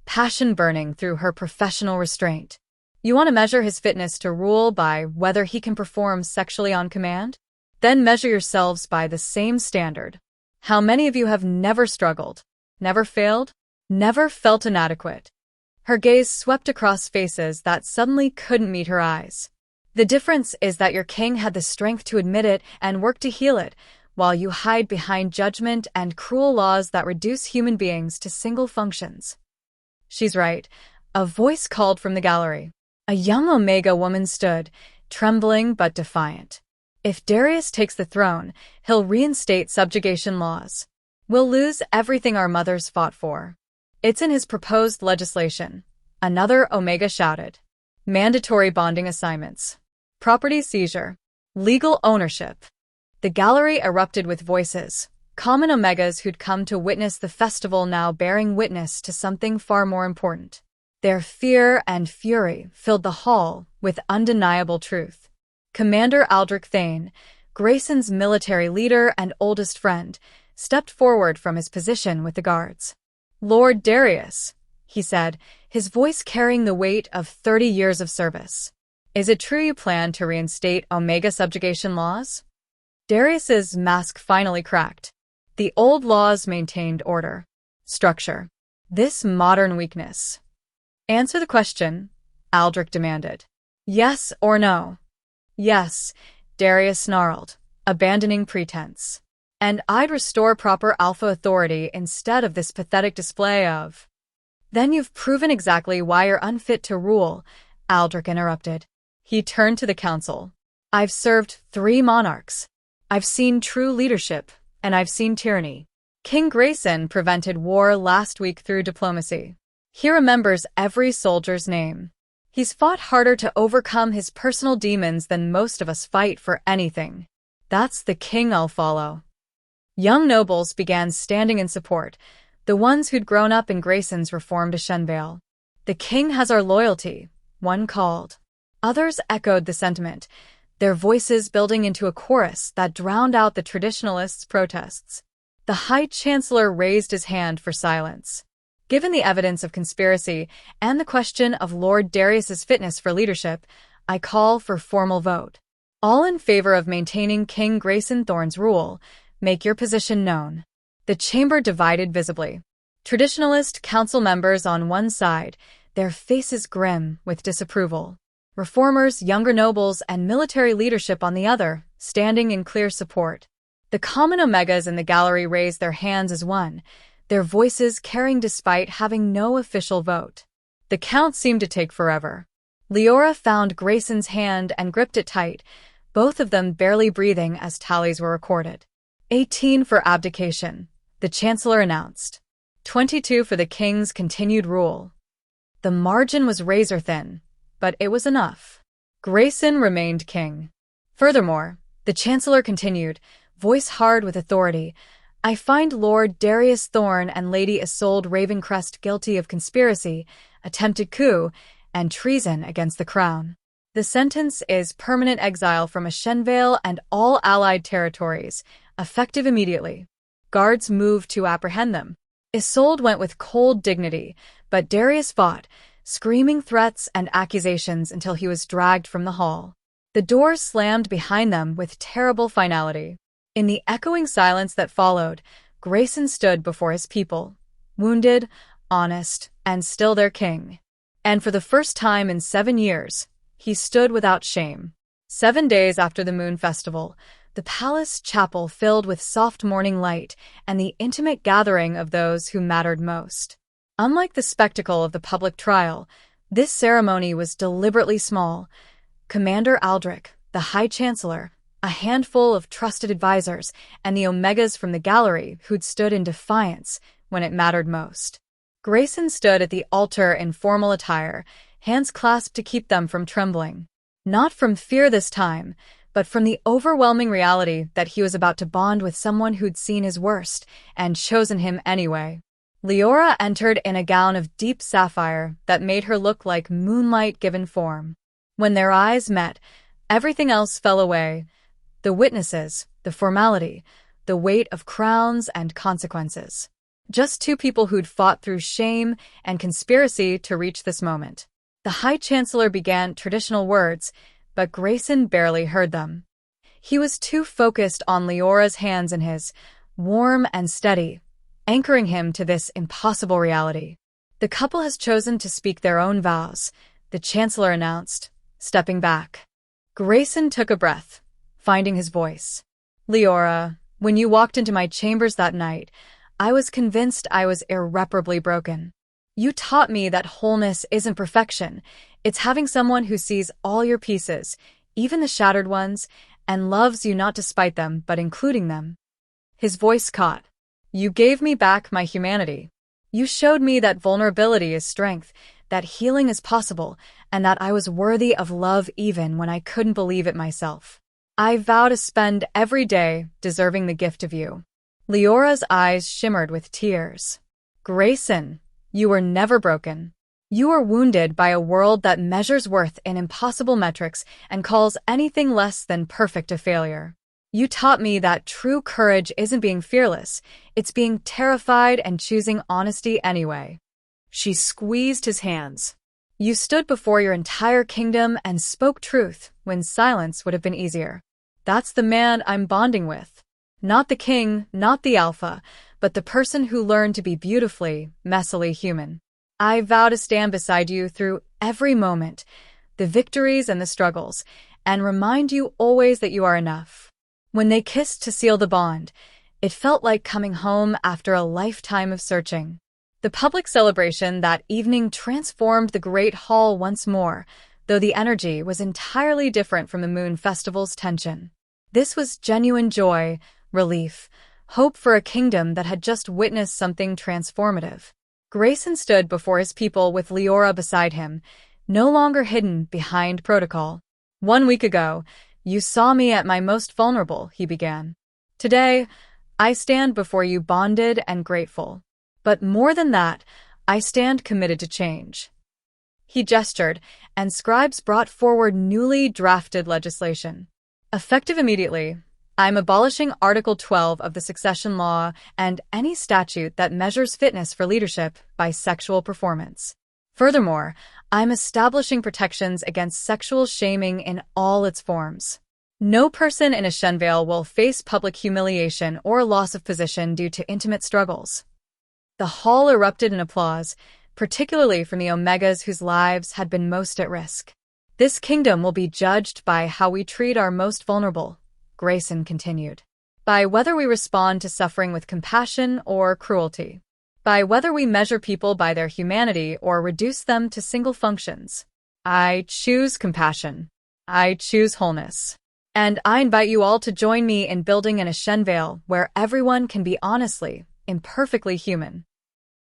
passion burning through her professional restraint. You want to measure his fitness to rule by whether he can perform sexually on command? Then measure yourselves by the same standard. How many of you have never struggled, never failed, never felt inadequate? Her gaze swept across faces that suddenly couldn't meet her eyes. The difference is that your king had the strength to admit it and work to heal it, while you hide behind judgment and cruel laws that reduce human beings to single functions. She's right. A voice called from the gallery. A young Omega woman stood, trembling but defiant. If Darius takes the throne, he'll reinstate subjugation laws. We'll lose everything our mothers fought for. It's in his proposed legislation. Another Omega shouted. Mandatory bonding assignments. Property seizure. Legal ownership. The gallery erupted with voices. Common Omegas who'd come to witness the festival now bearing witness to something far more important. Their fear and fury filled the hall with undeniable truth. Commander Aldrich Thane, Grayson's military leader and oldest friend, stepped forward from his position with the guards. Lord Darius, he said, his voice carrying the weight of 30 years of service. Is it true you plan to reinstate Omega subjugation laws? Darius's mask finally cracked. The old laws maintained order, structure. This modern weakness. Answer the question, Aldrich demanded. Yes or no? Yes, Darius snarled, abandoning pretense. And I'd restore proper alpha authority instead of this pathetic display of... Then you've proven exactly why you're unfit to rule, Aldrich interrupted. He turned to the council. I've served 3 monarchs. I've seen true leadership, and I've seen tyranny. King Grayson prevented war last week through diplomacy. He remembers every soldier's name. He's fought harder to overcome his personal demons than most of us fight for anything. That's the king I'll follow. Young nobles began standing in support, the ones who'd grown up in Grayson's reformed Ashenvale. The king has our loyalty, one called. Others echoed the sentiment, their voices building into a chorus that drowned out the traditionalists' protests. The High Chancellor raised his hand for silence. Given the evidence of conspiracy and the question of Lord Darius's fitness for leadership, I call for formal vote. All in favor of maintaining King Grayson Thorne's rule, make your position known. The chamber divided visibly. Traditionalist council members on one side, their faces grim with disapproval. Reformers, younger nobles, and military leadership on the other, standing in clear support. The common Omegas in the gallery raised their hands as one, their voices carrying despite having no official vote. The count seemed to take forever. Leora found Grayson's hand and gripped it tight, both of them barely breathing as tallies were recorded. 18 for abdication, the Chancellor announced. 22 for the king's continued rule. The margin was razor-thin, but it was enough. Grayson remained king. Furthermore, the Chancellor continued, voice hard with authority, I find Lord Darius Thorne and Lady Isolde Ravencrest guilty of conspiracy, attempted coup, and treason against the crown. The sentence is permanent exile from Ashenvale and all allied territories, effective immediately. Guards moved to apprehend them. Isolde went with cold dignity, but Darius fought, screaming threats and accusations until he was dragged from the hall. The doors slammed behind them with terrible finality. In the echoing silence that followed, Grayson stood before his people, wounded, honest, and still their king. And for the first time in 7 years, he stood without shame. 7 days after the Moon Festival, the palace chapel filled with soft morning light and the intimate gathering of those who mattered most. Unlike the spectacle of the public trial, this ceremony was deliberately small. Commander Aldrich, the High Chancellor, a handful of trusted advisors, and the Omegas from the gallery who'd stood in defiance when it mattered most. Grayson stood at the altar in formal attire, hands clasped to keep them from trembling. Not from fear this time, but from the overwhelming reality that he was about to bond with someone who'd seen his worst and chosen him anyway. Leora entered in a gown of deep sapphire that made her look like moonlight given form. When their eyes met, everything else fell away. The witnesses, the formality, the weight of crowns and consequences. Just 2 people who'd fought through shame and conspiracy to reach this moment. The High Chancellor began traditional words, but Grayson barely heard them. He was too focused on Leora's hands in his, warm and steady, anchoring him to this impossible reality. The couple has chosen to speak their own vows, the Chancellor announced, stepping back. Grayson took a breath, finding his voice. Leora, when you walked into my chambers that night, I was convinced I was irreparably broken. You taught me that wholeness isn't perfection. It's having someone who sees all your pieces, even the shattered ones, and loves you not despite them but including them. His voice caught. You gave me back my humanity. You showed me that vulnerability is strength, that healing is possible, and that I was worthy of love even when I couldn't believe it myself. I vow to spend every day deserving the gift of you. Leora's eyes shimmered with tears. Grayson, you were never broken. You were wounded by a world that measures worth in impossible metrics and calls anything less than perfect a failure. You taught me that true courage isn't being fearless, it's being terrified and choosing honesty anyway. She squeezed his hands. You stood before your entire kingdom and spoke truth when silence would have been easier. That's the man I'm bonding with. Not the king, not the alpha, but the person who learned to be beautifully, messily human. I vow to stand beside you through every moment, the victories and the struggles, and remind you always that you are enough. When they kissed to seal the bond, it felt like coming home after a lifetime of searching. The public celebration that evening transformed the Great Hall once more, though the energy was entirely different from the Moon Festival's tension. This was genuine joy, relief, hope for a kingdom that had just witnessed something transformative. Grayson stood before his people with Leora beside him, no longer hidden behind protocol. 1 week ago, you saw me at my most vulnerable, he began. Today, I stand before you bonded and grateful. But more than that, I stand committed to change. He gestured, and scribes brought forward newly drafted legislation. Effective immediately, I'm abolishing Article 12 of the Succession Law and any statute that measures fitness for leadership by sexual performance. Furthermore, I'm establishing protections against sexual shaming in all its forms. No person in a Shenvale will face public humiliation or loss of position due to intimate struggles. The hall erupted in applause, particularly from the Omegas whose lives had been most at risk. This kingdom will be judged by how we treat our most vulnerable, Grayson continued. By whether we respond to suffering with compassion or cruelty. By whether we measure people by their humanity or reduce them to single functions. I choose compassion. I choose wholeness. And I invite you all to join me in building an Shenvale where everyone can be honestly, imperfectly human.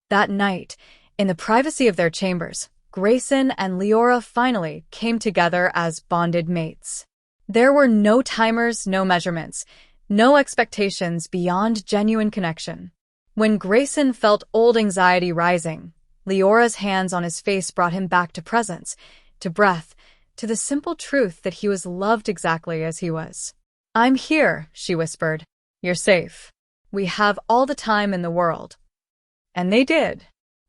That night, in the privacy of their chambers, Grayson and Leora finally came together as bonded mates. There were no timers, no measurements, no expectations beyond genuine connection. When Grayson felt old anxiety rising, Leora's hands on his face brought him back to presence, to breath, to the simple truth that he was loved exactly as he was. I'm here, she whispered. You're safe. We have all the time in the world. And they did.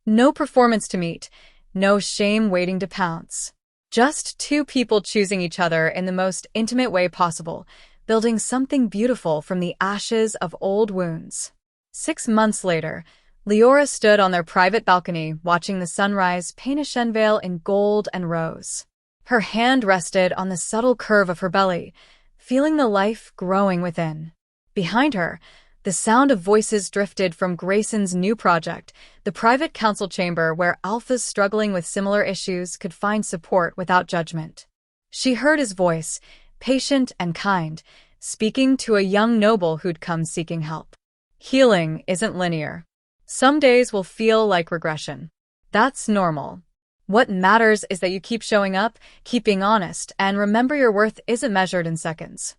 No performance to meet, no shame waiting to pounce. Just two people choosing each other in the most intimate way possible, building something beautiful from the ashes of old wounds. 6 months later, Leora stood on their private balcony watching the sunrise paint a Shenvale in gold and rose. Her hand rested on the subtle curve of her belly, feeling the life growing within. Behind her, the sound of voices drifted from Grayson's new project, the private council chamber where alphas struggling with similar issues could find support without judgment. She heard his voice, patient and kind, speaking to a young noble who'd come seeking help. Healing isn't linear. Some days will feel like regression. That's normal. What matters is that you keep showing up, keep being honest, and remember your worth isn't measured in seconds.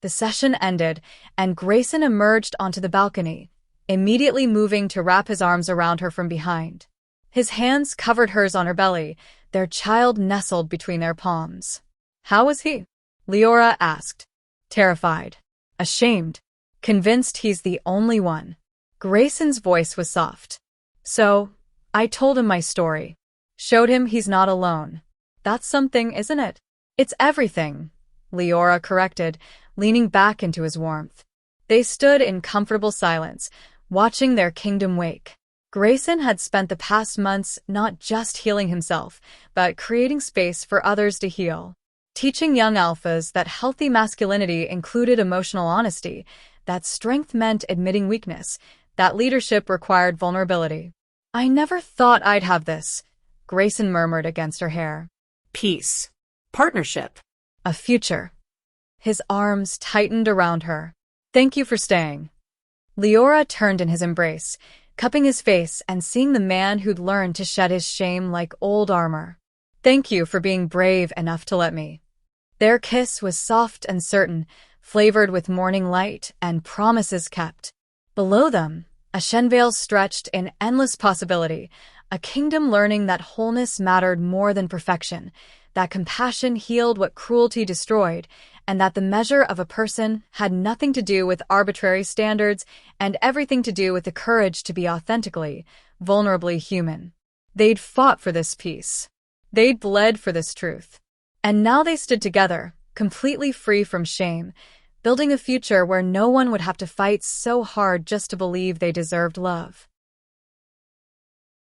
The session ended, and Grayson emerged onto the balcony, immediately moving to wrap his arms around her from behind. His hands covered hers on her belly, their child nestled between their palms. "How was he?" Leora asked, terrified, ashamed, convinced he's the only one. Grayson's voice was soft. "So, I told him my story. Showed him he's not alone. That's something, isn't it?" "It's everything," Leora corrected, leaning back into his warmth. They stood in comfortable silence, watching their kingdom wake. Grayson had spent the past months not just healing himself, but creating space for others to heal. Teaching young alphas that healthy masculinity included emotional honesty, that strength meant admitting weakness, that leadership required vulnerability. "I never thought I'd have this," Grayson murmured against her hair. "Peace. Partnership. A future." His arms tightened around her. "Thank you for staying." Leora turned in his embrace, cupping his face and seeing the man who'd learned to shed his shame like old armor. "Thank you for being brave enough to let me." Their kiss was soft and certain, flavored with morning light and promises kept. Below them, a Shenvale stretched in endless possibility, a kingdom learning that wholeness mattered more than perfection, that compassion healed what cruelty destroyed, and that the measure of a person had nothing to do with arbitrary standards and everything to do with the courage to be authentically, vulnerably human. They'd fought for this peace. They'd bled for this truth. And now they stood together, completely free from shame, building a future where no one would have to fight so hard just to believe they deserved love.